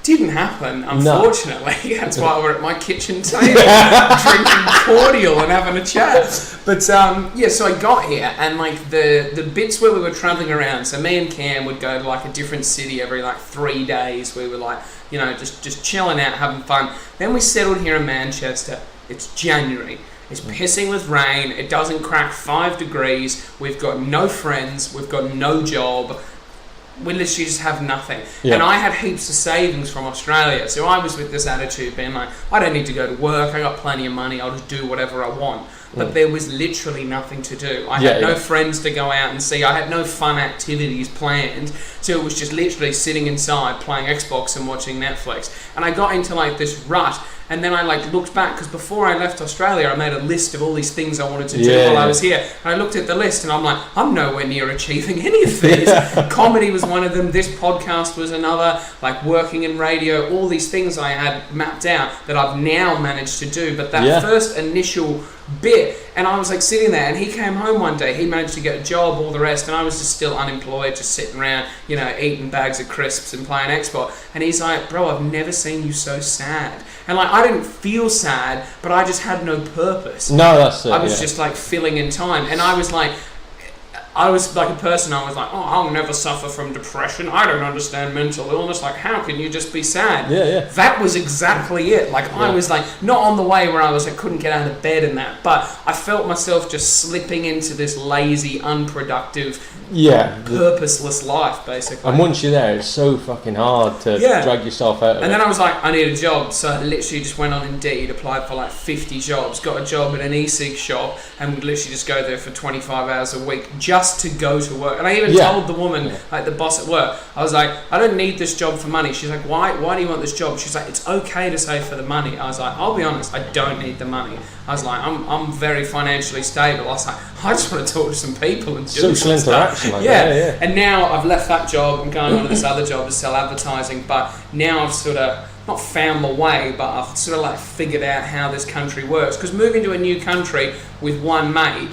Didn't happen, unfortunately. That's why we're at my kitchen table drinking cordial and having a chat. But so I got here, and like the bits where we were travelling around, so me and Cam would go to like a different city every like 3 days. We were like, just chilling out, having fun. Then we settled here in Manchester. It's January. It's pissing with rain. It doesn't crack 5 degrees. We've got no friends. We've got no job. We literally just have nothing. And I had heaps of savings from Australia, so I was with this attitude being like, I don't need to go to work, I got plenty of money, I'll just do whatever I want. But there was literally nothing to do. I had no friends to go out and see, I had no fun activities planned, so it was just literally sitting inside playing Xbox and watching Netflix. And I got into like this rut, and then I like looked back, because before I left Australia I made a list of all these things I wanted to do while I was here, and I looked at the list and I'm like, I'm nowhere near achieving any of these. Comedy was one of them, this podcast was another, like working in radio, all these things I had mapped out that I've now managed to do. But that first initial bit, and I was like sitting there, and he came home one day, he managed to get a job, all the rest, and I was just still unemployed, just sitting around, eating bags of crisps and playing Xbox. And he's like, bro, I've never seen you so sad. And like, I didn't feel sad, but I just had no purpose. No, that's it. I was just like filling in time, and I was like a person, I was like, I'll never suffer from depression, I don't understand mental illness, like how can you just be sad? That was exactly it. Like I was like, not on the way where I couldn't get out of bed and that, but I felt myself just slipping into this lazy, unproductive, purposeless life, basically. And once you're there, it's so fucking hard to drag yourself out of it. And then I was like, I need a job, so I literally just went on Indeed, applied for like 50 jobs, got a job at an e-cig shop, and would literally just go there for 25 hours a week just to go to work. And I even told the woman, like the boss at work, I was like, I don't need this job for money. She's like, why do you want this job? She's like, it's okay to say for the money. I was like, I'll be honest, I don't need the money. I was like, I'm very financially stable. I was like, I just want to talk to some people and do social interaction like that. And now I've left that job, I'm going on to this other job to sell advertising, but now I've sort of not found my way, but I've sort of like figured out how this country works. Because moving to a new country with one mate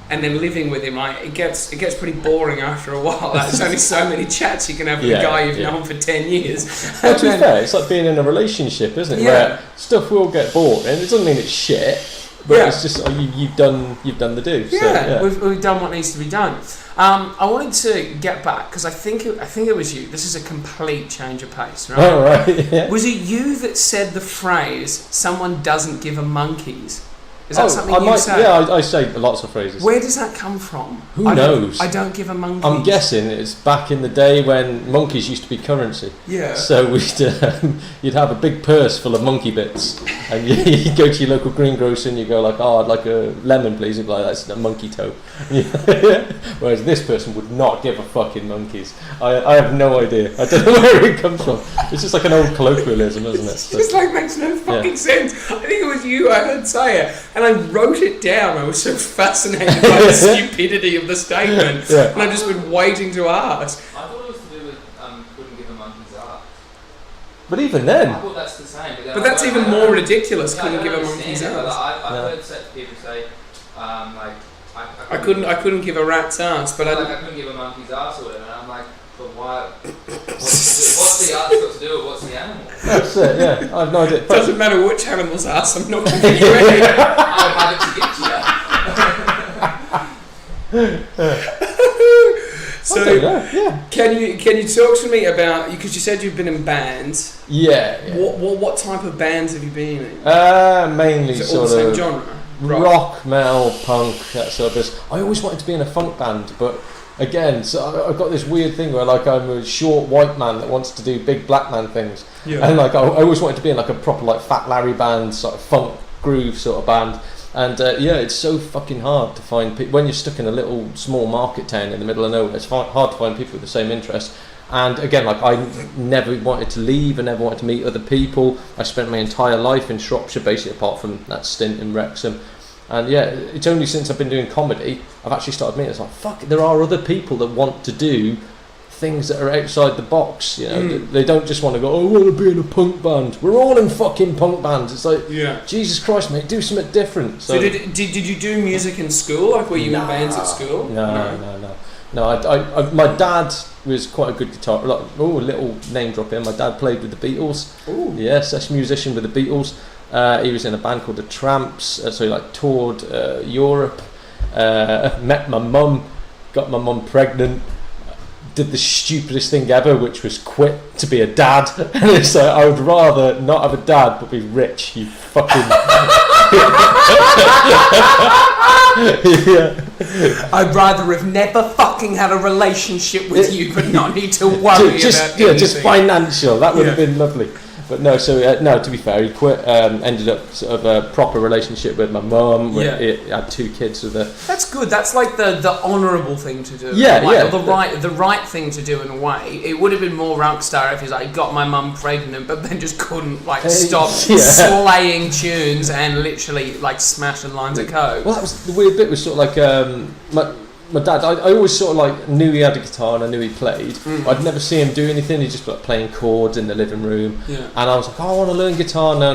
and then living with him, like it gets pretty boring after a while. Like, there's only so many chats you can have with a guy you've known for 10 years. Well, to be fair, it's like being in a relationship, isn't it? Where stuff will get boring. It doesn't mean it's shit, but it's just you've done the do. We've done what needs to be done. I wanted to get back because I think it was you. This is a complete change of pace, right? Oh, right. Yeah. Was it you that said the phrase "someone doesn't give a monkeys"? Is that something you say? Yeah, I say lots of phrases. Where does that come from? Who knows? I don't give a monkey. I'm guessing it's back in the day when monkeys used to be currency. Yeah. So you'd have a big purse full of monkey bits, and you go to your local greengrocer and you go like, I'd like a lemon, please. You'd be like, that's a monkey toe. Whereas this person would not give a fucking monkeys. I have no idea. I don't know where it comes from. It's just like an old colloquialism, isn't it? It just like makes no fucking sense. I think it was you I heard say it. And I wrote it down. I was so fascinated by the stupidity of the statement. And I've just been waiting to ask. I thought it was to do with couldn't give a monkey's ass. But even then... I thought that's the same. But that's even more ridiculous, couldn't give a monkey's ass. I've heard people say, I couldn't give a rat's ass, but I couldn't give a monkey's ass or whatever. And I'm like, but why? What's the ass got to do with what's the animal? That's it, yeah. I have no idea. It doesn't matter which animal's ass, I'm not giving you any. I'll have it to get to you. So, I don't know, yeah. Can you talk to me about, because you said you've been in bands? Yeah. What type of bands have you been in? Mainly Is it sort all the same of genre? rock, metal, punk, that sort of business. I always wanted to be in a funk band, but again, so I've got this weird thing where like I'm a short white man that wants to do big black man things, and like I always wanted to be in like a proper like Fat Larry band, sort of funk groove sort of band. And it's so fucking hard to find people when you're stuck in a little small market town in the middle of nowhere. It's hard to find people with the same interests. And again, like I never wanted to leave. I never wanted to meet other people. I spent my entire life in Shropshire, basically, apart from that stint in Wrexham. And yeah, it's only since I've been doing comedy I've actually started meeting. It's like, fuck, there are other people that want to do things that are outside the box, you know. They don't just want to go, oh, I want to be in a punk band. We're all in fucking punk bands. It's like, Jesus Christ, mate, do something different. So did you do music in school? Like, were you in bands at school? No. I my dad was quite a good guitar. Like, a little name drop here. My dad played with the Beatles. Ooh. Yeah, session musician with the Beatles. He was in a band called the Tramps. So he like toured Europe. Met my mum, got my mum pregnant. Did the stupidest thing ever, which was quit to be a dad. And it's like, I would rather not have a dad but be rich, you fucking I'd rather have never fucking had a relationship with you but not need to worry about anything. Just financial, that would have been lovely. But no, so no, to be fair, he quit, ended up sort of a proper relationship with my mum. He had 2 kids with her. That's good. That's like the honourable thing to do. Or the right thing to do in a way. It would have been more rockstar if he's like, got my mum pregnant, but then just couldn't like stop slaying tunes and literally like smashing lines of coke. Well, that was the weird bit. Was sort of like my dad, I always sort of like knew he had a guitar and I knew he played. I'd never see him do anything. He'd just be like playing chords in the living room. And I was like, oh, I want to learn guitar. No,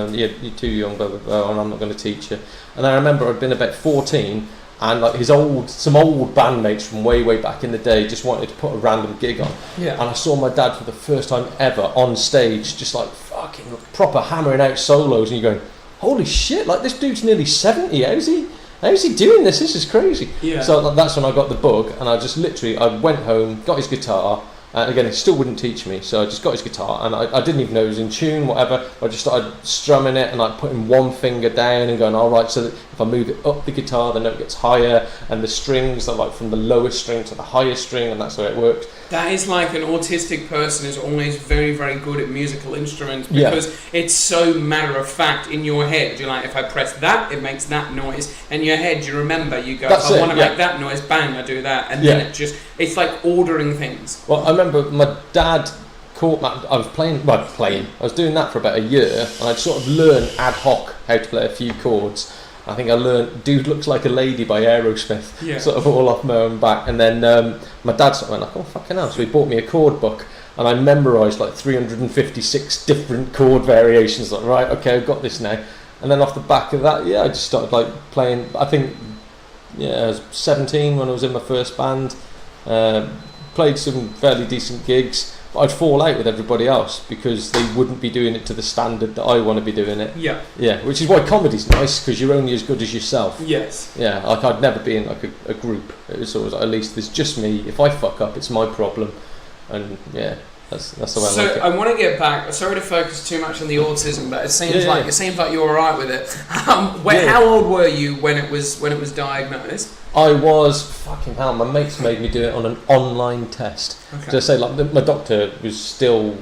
you're too young, blah, blah, blah, and I'm not going to teach you. And I remember I'd been about 14 and like some old bandmates from way back in the day just wanted to put a random gig on. And I saw my dad for the first time ever on stage, just like fucking proper hammering out solos, and you're going, holy shit, like this dude's nearly 70, how's he doing this? This is crazy. So that's when I got the bug, and I just literally, I went home, got his guitar, and again, he still wouldn't teach me, so I just got his guitar, and I didn't even know it was in tune, whatever. I just started strumming it, and like putting one finger down and going, all right, so that if I move it up the guitar, the note gets higher, and the strings are like from the lowest string to the highest string, and that's how it works. That is like an autistic person is always very, very good at musical instruments because it's so matter of fact in your head. You're like, if I press that, it makes that noise. In your head, you remember, you go, if I want to make that noise, bang, I do that. And then it's like ordering things. Well, I remember my dad caught me, I was playing, I was doing that for about a year, and I'd sort of learned ad hoc how to play a few chords. I think I learned Dude Looks Like a Lady by Aerosmith, sort of all off my own back. And then my dad sort of went like, oh, fucking hell. So he bought me a chord book, and I memorised like 356 different chord variations. Like, right, okay, I've got this now. And then off the back of that, I just started like playing, I think, I was 17 when I was in my first band. Played some fairly decent gigs. I'd fall out with everybody else because they wouldn't be doing it to the standard that I want to be doing it. Which is why comedy's nice, because you're only as good as yourself. Like I'd never be in like a group. It was always like, at least there's just me. If I fuck up, it's my problem. And that's the way I like it. So I want to get back. Sorry to focus too much on the autism, but it seems like you're all right with it. How old were you when it was diagnosed? I was, fucking hell, my mates made me do it on an online test. So I say, like, my doctor was still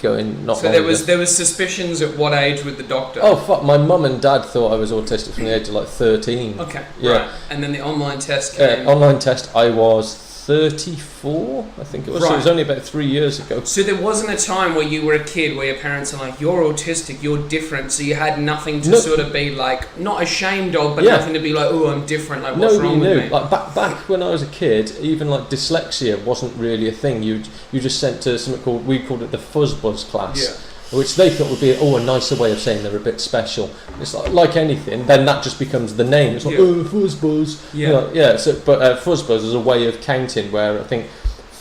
going, not so there was suspicions at what age with the doctor? Oh, fuck, my mum and dad thought I was autistic from the age of, like, 13. Okay, right. And then the online test came? Online test, I was 34, I think it was. So it was only about 3 years ago. So there wasn't a time where you were a kid where your parents are like, you're autistic, you're different, so you had nothing to sort of be like, not ashamed of, but nothing to be like, oh, I'm different, like what's wrong with me? Like back when I was a kid, even like dyslexia wasn't really a thing. You just sent to something we called it the fuzzbuzz class. Which they thought would be a nicer way of saying they're a bit special. It's like anything, then that just becomes the name. It's like, fuzzbuzz. But fuzzbuzz is a way of counting where I think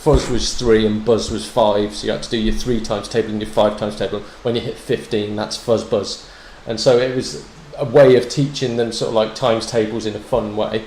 fuzz was 3 and buzz was 5, so you had to do your 3 times table and your 5 times table. When you hit 15, that's fuzzbuzz. And so it was a way of teaching them sort of like times tables in a fun way.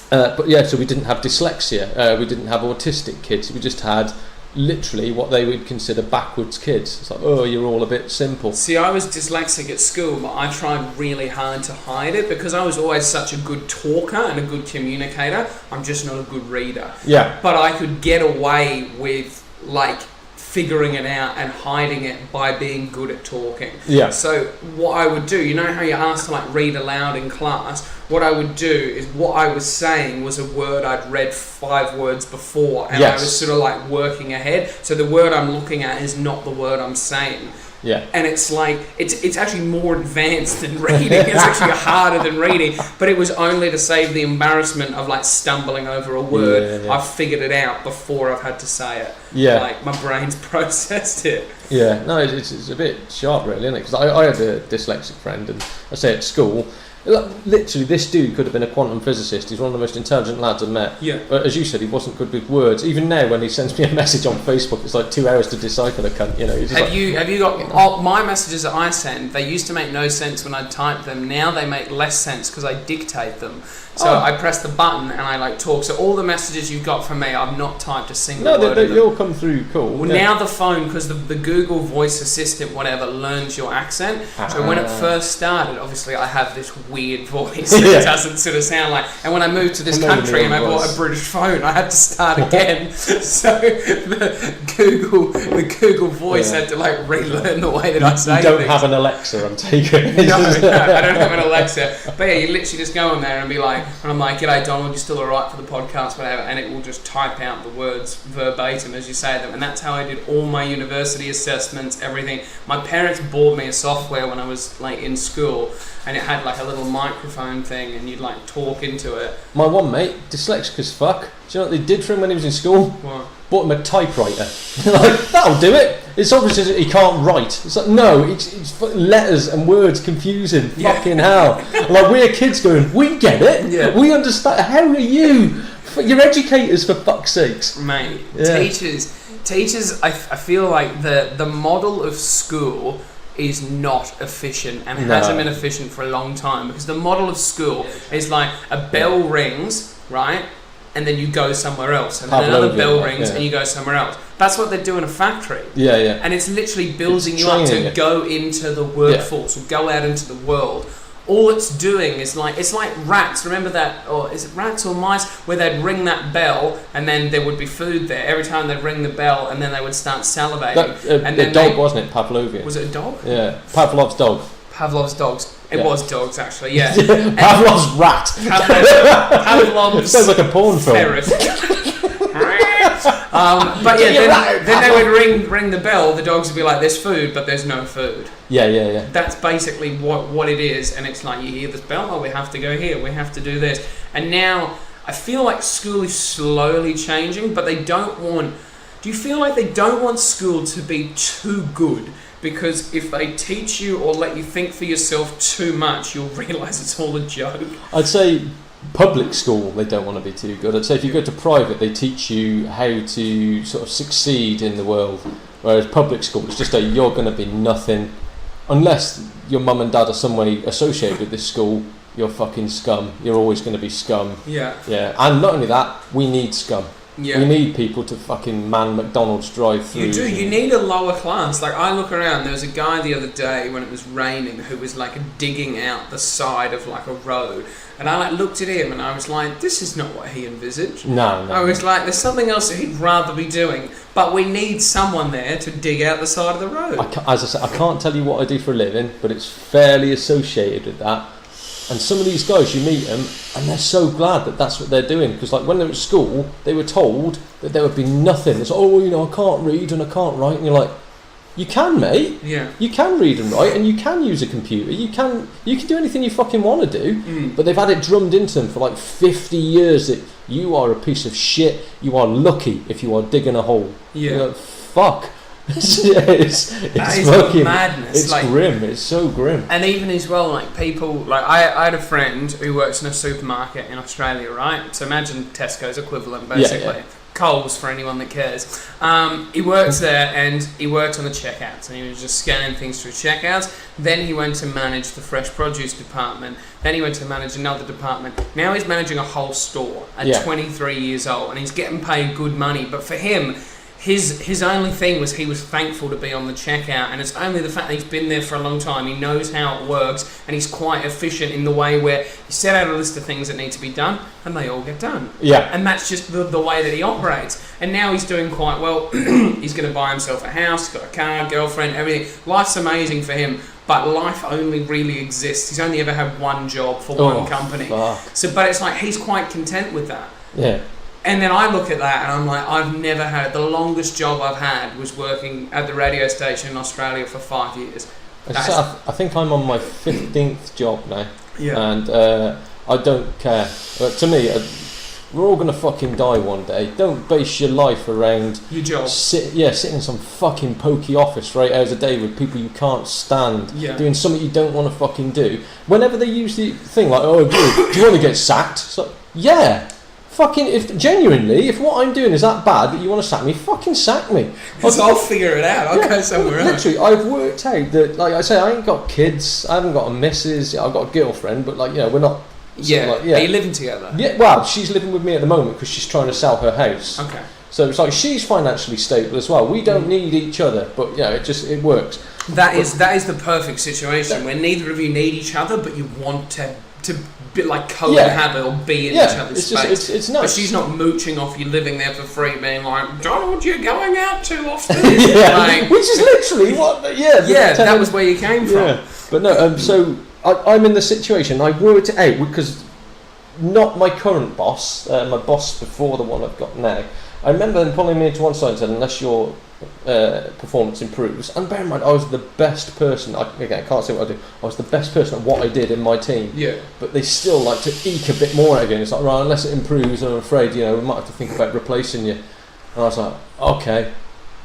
But yeah, so we didn't have dyslexia, we didn't have autistic kids, we just had literally what they would consider backwards kids. It's like, oh, you're all a bit simple. See, I was dyslexic at school, but I tried really hard to hide it because I was always such a good talker and a good communicator. I'm just not a good reader. Yeah. But I could get away with, like, figuring it out and hiding it by being good at talking. Yeah. So what I would do, you know how you're asked to like read aloud in class? What I would do is what I was saying was a word I'd read 5 words before, and I was sort of like working ahead. So the word I'm looking at is not the word I'm saying. Yeah. And it's like, it's actually more advanced than reading. It's actually harder than reading. But it was only to save the embarrassment of like stumbling over a word. I've figured it out before I've had to say it. Yeah. Like my brain's processed it. Yeah. No, it's a bit sharp really, isn't it? Because I had a dyslexic friend, and I say at school, literally this dude could have been a quantum physicist. He's one of the most intelligent lads I've met. Yeah. But as you said, he wasn't good with words. Even now when he sends me a message on Facebook, it's like 2 hours to decipher the cunt, you know. Have you got my messages that I send, they used to make no sense when I typed them. Now they make less sense because I dictate them. So I press the button and I like talk. So all the messages you've got from me, I've not typed a single word. No, they all come through cool. Well, now the phone, because the Google Voice Assistant, whatever, learns your accent. So when it first started, obviously I have this weird voice that it doesn't sort of sound like. And when I moved to this country and I bought a British phone, I had to start again. So the Google Voice had to like relearn the way that I say things. You don't have an Alexa, I'm taking. No, I don't have an Alexa. But yeah, you literally just go on there and be like, and I'm like, "G'day Donald, you're still alright for the podcast, whatever," and it will just type out the words verbatim as you say them. And that's how I did all my university assessments, everything. My parents bought me a software when I was like in school, and it had like a little microphone thing, and you'd like talk into it. My one mate, dyslexic as fuck. Do you know what they did for him when he was in school? What? Bought him a typewriter. Like, that'll do it. It's obvious that he can't write. It's like, no, it's letters and words confusing. Yeah. Fucking hell. Like, we're kids going, we get it. Yeah. We understand. How are you? You're educators, for fuck's sakes. Mate, teachers, I feel like the model of school is not efficient and hasn't been efficient for a long time, because the model of school is like a bell rings, right? And then you go somewhere else, and then another bell rings, and you go somewhere else. That's what they do in a factory. Yeah, yeah. And it's literally building you up to go into the workforce, or go out into the world. All it's doing is like, it's like rats. Remember that, or is it rats or mice, where they'd ring that bell, and then there would be food there. Every time they'd ring the bell, and then they would start salivating. And then dog, wasn't it? Pavlovian. Was it a dog? Yeah, Pavlov's dog. Pavlov's dogs. It was dogs, actually, yeah. Pavlov's rat. Pavlov's... It sounds like a porn film. Ferret. But yeah, then they would ring the bell. The dogs would be like, "There's food, but there's no food." Yeah. That's basically what it is, and it's like, you hear this bell, oh, we have to go here, we have to do this. And now I feel like school is slowly changing, but they don't want... Do you feel like they don't want school to be too good? Because if they teach you or let you think for yourself too much, you'll realise it's all a joke. I'd say public school, they don't want to be too good. I'd say if you go to private, they teach you how to sort of succeed in the world. Whereas public school, it's just you're going to be nothing. Unless your mum and dad are some way associated with this school, you're fucking scum. You're always going to be scum. Yeah. Yeah. And not only that, we need scum. Yeah. We need people to fucking man McDonald's drive-through. You do. You need a lower class. Like, I look around, there was a guy the other day when it was raining who was like digging out the side of like a road, and I like looked at him and I was like, this is not what he envisaged. No. I was like, there's something else that he'd rather be doing, but we need someone there to dig out the side of the road. As I said, I can't tell you what I do for a living, but it's fairly associated with that. And some of these guys, you meet them, and they're so glad that that's what they're doing. Because like when they were at school, they were told that there would be nothing. It's like, oh, you know, I can't read and I can't write. And you're like, you can, mate. Yeah. You can read and write, and you can use a computer. You can do anything you fucking want to do. But they've had it drummed into them for like 50 years that you are a piece of shit. You are lucky if you are digging a hole. Yeah. You're like, fuck. it's fucking madness. It's like, grim. It's so grim. And even as well, like people, like I had a friend who works in a supermarket in Australia, right? So imagine Tesco's equivalent, basically. Coles, for anyone that cares. He works there, and he worked on the checkouts, and he was just scanning things through checkouts. Then he went to manage the fresh produce department. Then he went to manage another department. Now he's managing a whole store at 23 years old, and he's getting paid good money. But for him, his only thing was he was thankful to be on the checkout, and it's only the fact that he's been there for a long time. He knows how it works, and he's quite efficient in the way where he set out a list of things that need to be done, and they all get done. Yeah. And that's just the way that he operates. And now he's doing quite well. He's going to buy himself a house, got a car, girlfriend, everything. Life's amazing for him, but life only really exists. He's only ever had one job for one company. Fuck. So, but it's like he's quite content with that. Yeah. And then I look at that and I'm like, I've never had it. The longest job I've had was working at the radio station in Australia for 5 years. I think I'm on my 15th job now. Yeah. And I don't care. To me, we're all going to fucking die one day. Don't base your life around your job. Sitting in some fucking pokey office for 8 hours a day with people you can't stand, doing something you don't want to fucking do. Whenever they use the thing like, oh, do you want to get sacked? So, yeah. Fucking, if what I'm doing is that bad that you want to sack me, fucking sack me. I'll figure it out. I'll go somewhere else. Literally, I've worked out that, like I say, I ain't got kids, I haven't got a missus, I've got a girlfriend, but we're not. Yeah. Are you living together? Yeah. Well, she's living with me at the moment because she's trying to sell her house. Okay. So it's like she's financially stable as well. We don't need each other, but it works. That is the perfect situation where neither of you need each other, but you want to be like cohabit or be in each other's space. It's nice. But she's not mooching off you living there for free, being like, Donald, you're going out too often. Which is literally what. That was where you came from. Yeah. But no, so I'm in the situation. I worked it out because not my current boss, my boss before the one I've got now. I remember them pulling me into one side and said, unless your performance improves, and bear in mind, I was the best person. I can't say what I do. I was the best person at what I did in my team. Yeah. But they still like to eke a bit more out of you. It's like, right, unless it improves, I'm afraid, we might have to think about replacing you. And I was like, okay.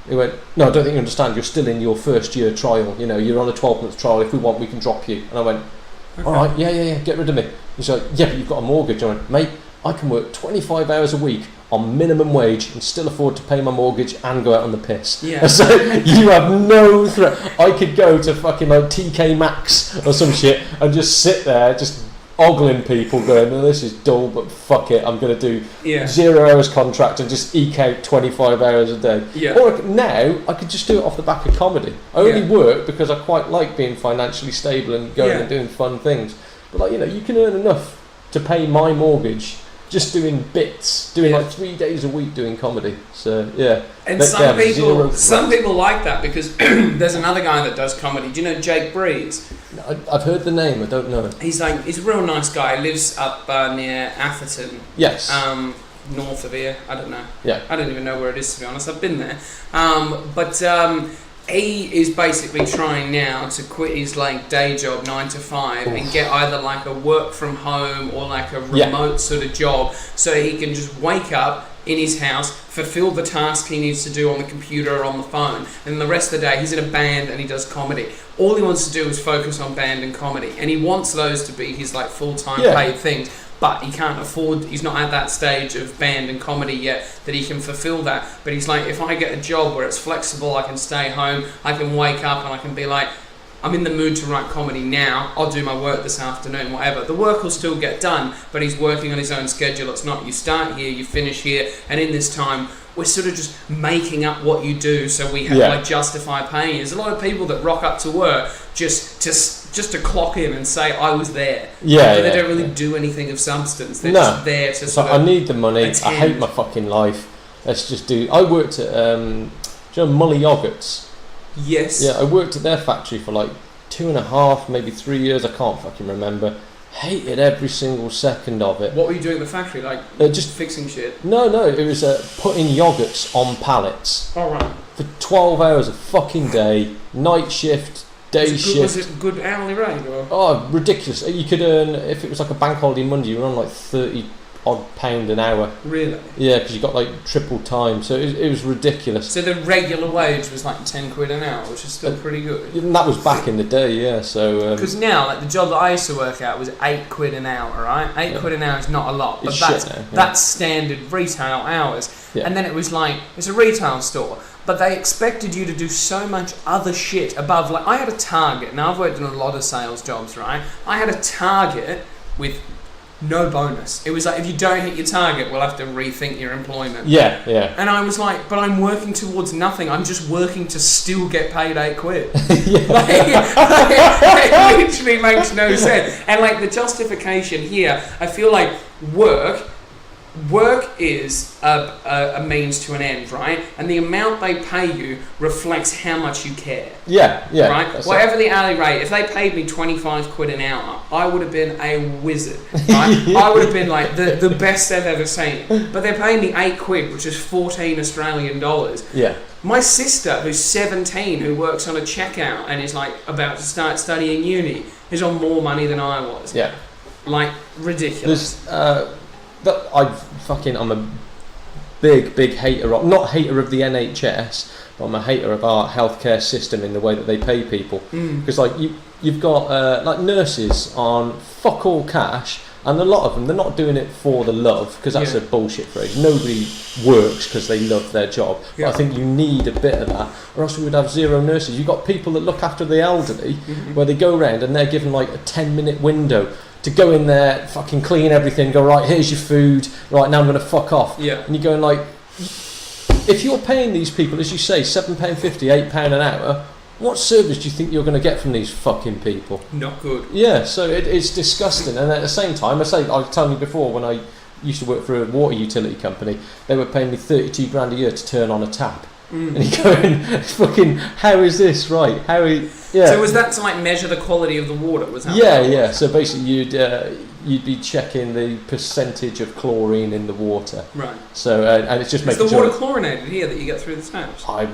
He went, no, I don't think you understand. You're still in your first year trial. You're on a 12-month trial. If we want, we can drop you. And I went, all right, yeah, get rid of me. He's like, yeah, but you've got a mortgage. I went, mate, I can work 25 hours a week on minimum wage and still afford to pay my mortgage and go out on the piss. Yeah. So you have no threat. I could go to fucking like TK Maxx or some shit and just sit there just ogling people going, oh, this is dull, but fuck it, I'm going to do 0 hours contract and just eke out 25 hours a day. Yeah. Or now I could just do it off the back of comedy. I only work because I quite like being financially stable and going and doing fun things. But you can earn enough to pay my mortgage just doing bits, like 3 days a week doing comedy. So and some people like that because there's another guy that does comedy. Do you know Jake Breeze? I've heard the name. I don't know. He's a real nice guy. He lives up near Atherton. Yes. North of here. I don't know. Yeah. I don't even know where it is, to be honest. I've been there. He is basically trying now to quit his day job 9 to 5 and get either a work from home or a remote sort of job, so he can just wake up in his house, fulfill the task he needs to do on the computer or on the phone, and the rest of the day he's in a band and he does comedy. All he wants to do is focus on band and comedy, and he wants those to be his full-time paid things. But he can't afford, he's not at that stage of band and comedy yet that he can fulfill that. But he's like, if I get a job where it's flexible, I can stay home, I can wake up and I can be like, I'm in the mood to write comedy now, I'll do my work this afternoon, whatever. The work will still get done, but he's working on his own schedule. It's not you start here, you finish here, and in this time, we're sort of just making up what you do so we have justify paying you. There's a lot of people that rock up to work just to clock in and say I was there. But they don't really do anything of substance. They're just there to sort of I need the money. attend. I hate my fucking life. Let's just do. I worked at do you know Mully Yogurts? Yes. Yeah, I worked at their factory for 2.5, maybe 3 years. I can't fucking remember. Hated every single second of it. What were you doing in the factory? Just fixing shit? No, it was putting yogurts on pallets. All right. For 12 hours a fucking day, night shift, day shift. Was it good hourly rate? Or? Oh, ridiculous. You could earn, if it was a bank holiday Monday, you were on 30 odd pound an hour. Really? Yeah, because you got like triple time, so it was ridiculous. So the regular wage was like 10 quid an hour, which is still pretty good. And that was back in the day, yeah. So because now, like the job that I used to work at was 8 quid an hour, right? 8 quid an hour is not a lot, but that's standard retail hours. Yeah. And then it was like, it's a retail store, but they expected you to do so much other shit above. Like I had a target. Now I've worked in a lot of sales jobs, right? I had a target with no bonus. It was like, if you don't hit your target, we'll have to rethink your employment. Yeah, yeah. And I was like, but I'm working towards nothing. I'm just working to still get paid 8 quid. It literally makes no sense. And like the justification here, I feel like work is a means to an end, right? And the amount they pay you reflects how much you care. Yeah, yeah. Right? Whatever the hourly rate, if they paid me 25 quid an hour, I would have been a wizard. Right? Yeah. I would have been like the best they've ever seen. But they're paying me 8 quid, which is 14 Australian dollars. Yeah. My sister, who's 17, who works on a checkout and is like about to start studying uni, is on more money than I was. Yeah. Like, ridiculous. I'm a big hater of, not hater of the NHS, but I'm a hater of our healthcare system in the way that they pay people. Because like you've got like nurses on fuck all cash, and a lot of them, they're not doing it for the love, because that's a bullshit phrase. Nobody works because they love their job. But I think you need a bit of that, or else we would have zero nurses. You've got people that look after the elderly, where they go around and they're given like a 10-minute window to go in there, fucking clean everything, go, right, here's your food, right, now I'm going to fuck off. Yeah. And you're going like, if you're paying these people, as you say, £7.50, £8 an hour, what service do you think you're going to get from these fucking people? Not good. Yeah, so it's disgusting. And at the same time, I was telling you before, when I used to work for a water utility company, they were paying me 32 grand a year to turn on a tap. And you're going, fucking, how is this right? So was that to like measure the quality of the water? Was that? Yeah. So basically, you'd be checking the percentage of chlorine in the water. Right. So and it's just making the sure. water chlorinated here that you get through the taps? I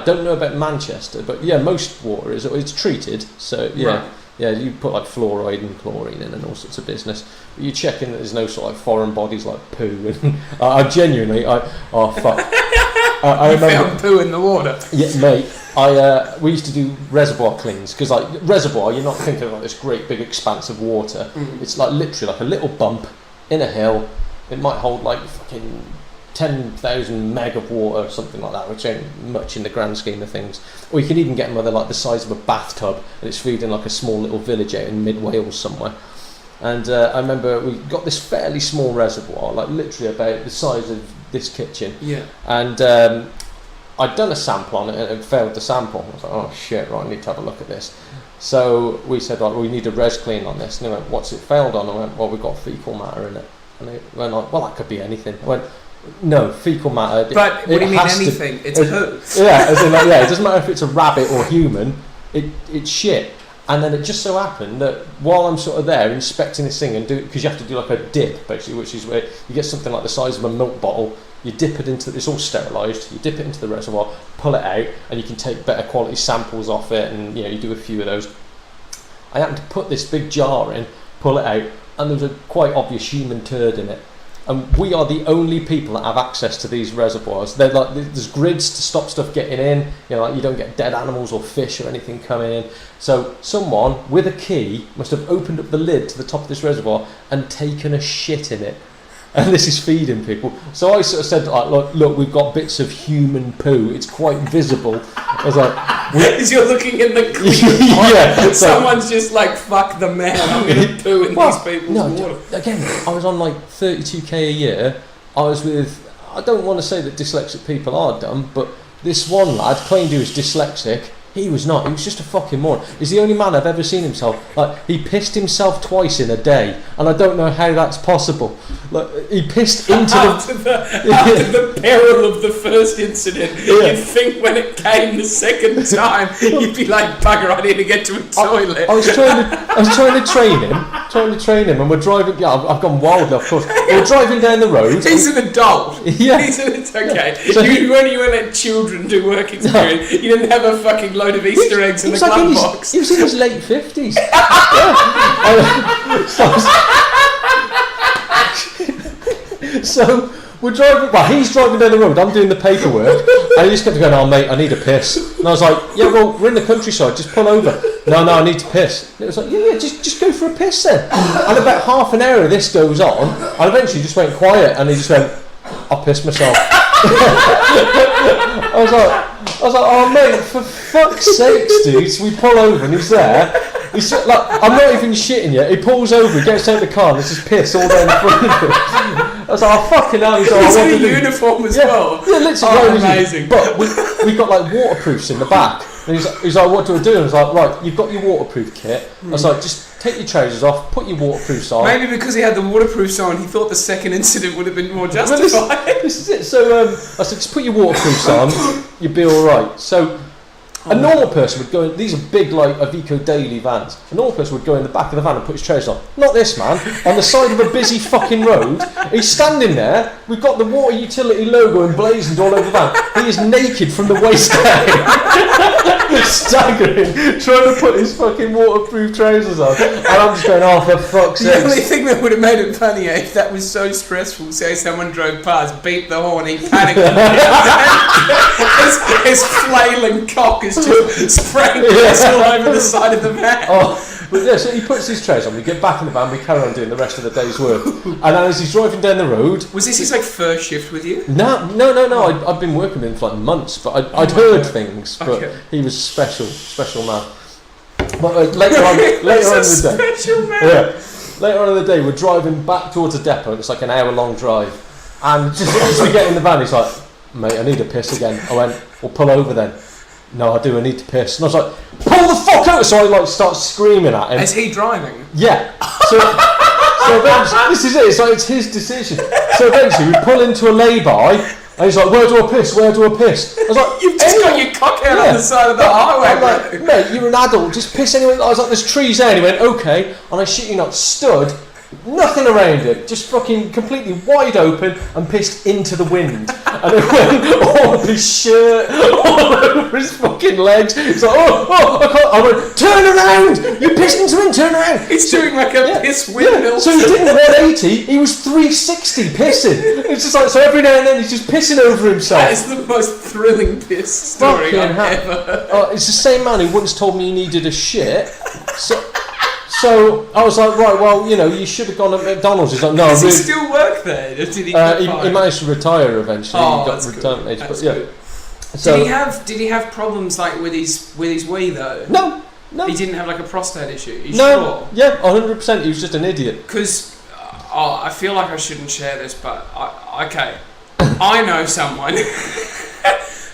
don't know about Manchester, but yeah, most water it's treated. So yeah. Right. Yeah, you put like fluoride and chlorine in and all sorts of business. But you're checking that there's no sort of foreign bodies like poo. And I genuinely, oh fuck. I remember found poo in the water. Yeah, mate. We used to do reservoir cleans, because like reservoir, you're not thinking of like this great big expanse of water. It's like literally like a little bump in a hill. It might hold like fucking 10,000 meg of water or something like that, which ain't much in the grand scheme of things. Or you can even get them where they're like the size of a bathtub, and it's feeding like a small little village out in mid Wales somewhere. And I remember we got this fairly small reservoir, like literally about the size of this kitchen. Yeah. And I'd done a sample on it and it failed the sample. I was like, oh shit, right, I need to have a look at this. So we said, right, we need a res clean on this. And they went, what's it failed on? I went, well, we've got fecal matter in it. And they went like, well, that could be anything. I went, no, fecal matter. But what do you mean anything? It's poo. Yeah, as in like, yeah, it doesn't matter if it's a rabbit or human, it's shit. And then it just so happened that while I'm sort of there inspecting this thing and because you have to do like a dip basically, which is where you get something like the size of a milk bottle, you dip it into, it's all sterilised, you dip it into the reservoir, pull it out, and you can take better quality samples off it, and you do a few of those. I happened to put this big jar in, pull it out, and there was a quite obvious human turd in it. And we are the only people that have access to these reservoirs. They're like, there's grids to stop stuff getting in. Like you don't get dead animals or fish or anything coming in. So someone with a key must have opened up the lid to the top of this reservoir and taken a shit in it. And this is feeding people. So I sort of said, like, look, we've got bits of human poo. It's quite visible. I was like, because you're looking in the clean water. Someone's just like, fuck the man, I'm going to poo in these people's water. Again, I was on like 32k a year. I was with, I don't want to say that dyslexic people are dumb, but this one lad claimed he was dyslexic. He was not. He was just a fucking moron. He's the only man I've ever seen himself. Like, he pissed himself twice in a day, and I don't know how that's possible. Like, he pissed into after the peril of the first incident, you'd think when it came the second time, you'd be like, bugger, I need to get to a toilet. I was trying to train him, and we're driving. Yeah, I've gone wild, of course. We're driving down the road. He's an adult. Yeah, it's okay. So when you let children do work experience, you didn't have a fucking load of Easter eggs in the glove box. He was in his late 50s. So we're driving. Well, he's driving down the road. I'm doing the paperwork, and he just kept going, "Oh, mate, I need a piss." And I was like, "Yeah, well, we're in the countryside. Just pull over." No, I need to piss. And it was like, "Yeah, just go for a piss then." And about half an hour of this goes on, and eventually just went quiet, and he just went, "I'll piss myself." I was like, "Oh, mate, for fuck's sakes, dude!" So we pull over, and he's there. He's just, like, I'm not even shitting you. He pulls over, he gets out of the car, and there's just piss all down the front of him. I was like, "Oh, fucking hell!" He's like, He's in a uniform as well. Yeah, literally. Amazing. But we got like waterproofs in the back. And he's like, "What do I do?" And I was like, "Right, you've got your waterproof kit." I was like, "Just take your trousers off, put your waterproofs on." Maybe because he had the waterproofs on, he thought the second incident would have been more justified. This is it. So I said, "Just put your waterproofs on, you'll be all right." So a normal person would go in. These are big, like Avico Daily vans. A normal person would go in the back of the van and put his trousers on. Not this man. On the side of a busy fucking road, he's standing there. We've got the water utility logo emblazoned all over the van. He is naked from the waist down, staggering, trying to put his fucking waterproof trousers on. And I'm just going, "Oh, for fuck's sake!" The only thing that would have made it funny if that was so stressful. Say someone drove past, beat the horn, he panicked. his flailing cock is just spraying piss all over the side of the van. But yeah, so he puts his trousers on, we get back in the van, we carry on doing the rest of the day's work. And then as he's driving down the road... Was this his like first shift with you? No, I'd been working with him for like months, but I'd heard things, but he was special man. But later on in the day... Special man! Yeah, later on in the day, we're driving back towards a depot, it's like an hour-long drive. And just as we get in the van, he's like, "Mate, I need a piss again." I went, "Well, pull over then." "No, I do, I need to piss." And I was like, "Pull the fuck out!" So I like start screaming at him. Is he driving? Yeah. So eventually, this is it, it's his decision. So eventually we pull into a lay-by, and he's like, "Where do I piss? Where do I piss?" I was like, "You've just got your cock out on the side of the highway." I'm like, "Mate, you're an adult, just piss anywhere." I was like, "There's trees there." And he went, "Okay." And I shit you not, stood, nothing around it, just fucking completely wide open, and pissed into the wind. And it went all of his shirt, all over his fucking legs. He's like, "Oh, I can't." I went, "Turn around! You pissed into him, turn around!" He's doing like a piss windmill. So he didn't 180, he was 360 pissing. It's just like, so every now and then he's just pissing over himself. That is the most thrilling piss story I've ever heard. It's the same man who once told me he needed a shit. So I was like, "Right, well, you should have gone at McDonald's." He's like, "No, Does he still work there? Did he? He managed to retire eventually. Oh, he got retirement age, but yeah. Good. So Did he have problems like with his wee though? No. He didn't have like a prostate issue. You No. sure? Yeah, 100%. He was just an idiot. Because I feel like I shouldn't share this, but I know someone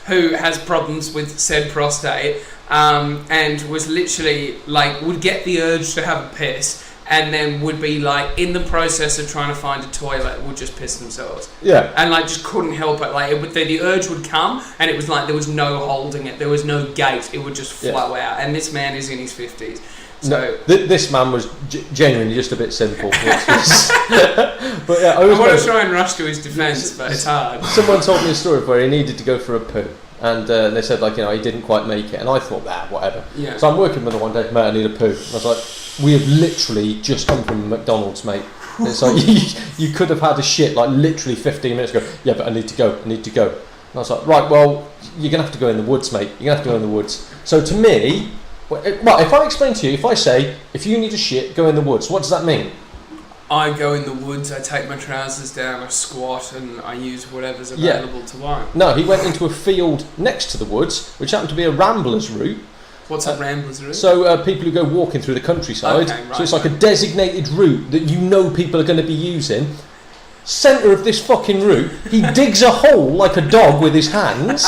who has problems with said prostate. And was literally like would get the urge to have a piss and then would be like in the process of trying to find a toilet would just piss themselves. Yeah. And like just couldn't help it. Like the urge would come and it was like there was no holding it. There was no gate. It would just flow out. And this man is in his 50s. So no, this man was genuinely just a bit sinful. But yeah, I want to try and rush to his defence, but it's hard. Someone told me a story where he needed to go for a poo. And they said, like, he didn't quite make it. And I thought, whatever. Yeah. So I'm working with her one day, "Mate, I need a poo." And I was like, "We have literally just come from McDonald's, mate." And it's like, you could have had a shit, like, literally 15 minutes ago. "Yeah, but I need to go. And I was like, "Right, well, you're going to have to go in the woods, mate. You're going to have to go in the woods." So to me, if I explain to you, if I say, if you need a shit, go in the woods, what does that mean? I go in the woods, I take my trousers down, I squat, and I use whatever's available to wipe. No, he went into a field next to the woods, which happened to be a rambler's route. What's a rambler's route? So people who go walking through the countryside. Okay, right, so it's like a designated route that people are going to be using. Centre of this fucking route, he digs a hole like a dog with his hands.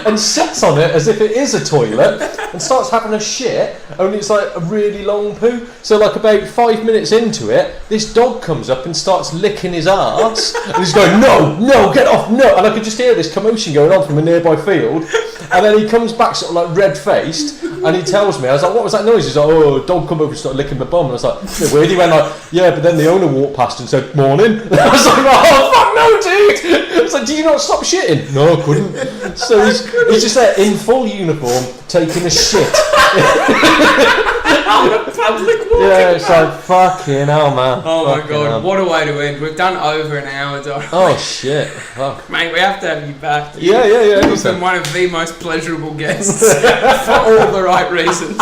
And sits on it as if it is a toilet and starts having a shit, only it's like a really long poo. So like about 5 minutes into it, this dog comes up and starts licking his arse and he's going, no, get off, no. And I could just hear this commotion going on from a nearby field. And then he comes back sort of like red-faced and he tells me, I was like, "What was that noise?" He's like, "Oh, a dog come over and started licking my bum." And I was like, "Is it weird?" He went like, "Yeah, but then the owner walked past and said, 'Morning.'" And I was like, "Oh, fuck no, dude." I was like, "Do you not stop shitting?" "No, I couldn't." So he's just there in full uniform taking a shit. Public walking. Yeah, it's like fucking hell, man. Oh my Fucking god, hell. what a way to end. We've done over an hour, Don. Oh shit. Fuck. Mate, we have to have you back. Yeah. You've been Listen. one of the most pleasurable guests for all the right reasons.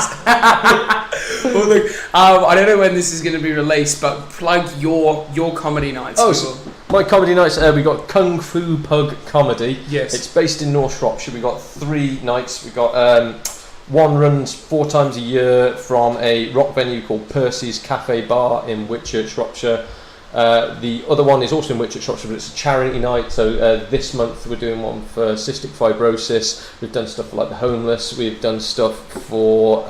Well, look, I don't know when this is going to be released, but plug your comedy nights. Oh, so my comedy nights, we got Kung Fu Pug Comedy. Yes. It's based in North Shropshire. We got 3 nights. We got one runs 4 times a year from a rock venue called Percy's Cafe Bar in Whitchurch, Shropshire. The other one is also in Whitchurch, Shropshire, but it's a charity night. So this month we're doing one for cystic fibrosis. We've done stuff for like the homeless. We've done stuff for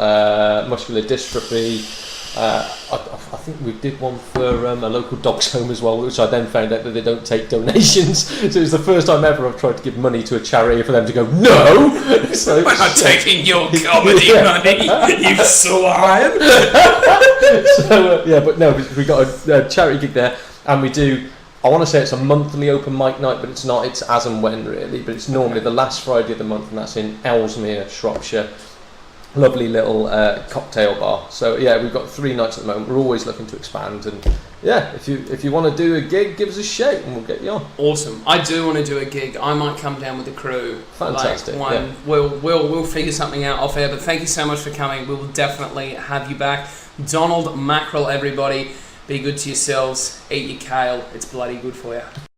muscular dystrophy. I think we did one for a local dog's home as well, which I then found out that they don't take donations. So it's the first time ever I've tried to give money to a charity for them to go, no! So, We're not taking your comedy money, you swine! So, but no, we got a charity gig there, and we do, I want to say it's a monthly open mic night, but it's not, it's as and when really, but it's normally the last Friday of the month, and that's in Ellesmere, Shropshire. Lovely little cocktail bar. So yeah, we've got 3 nights at the moment. We're always looking to expand, and yeah, if you want to do a gig, give us a shout and we'll get you on. Awesome. I do want to do a gig. I might come down with the crew. Fantastic. Like one, yeah. We'll figure something out off air. But thank you so much for coming. We will definitely have you back. Donald Mackerel, everybody. Be good to yourselves. Eat your kale. It's bloody good for you.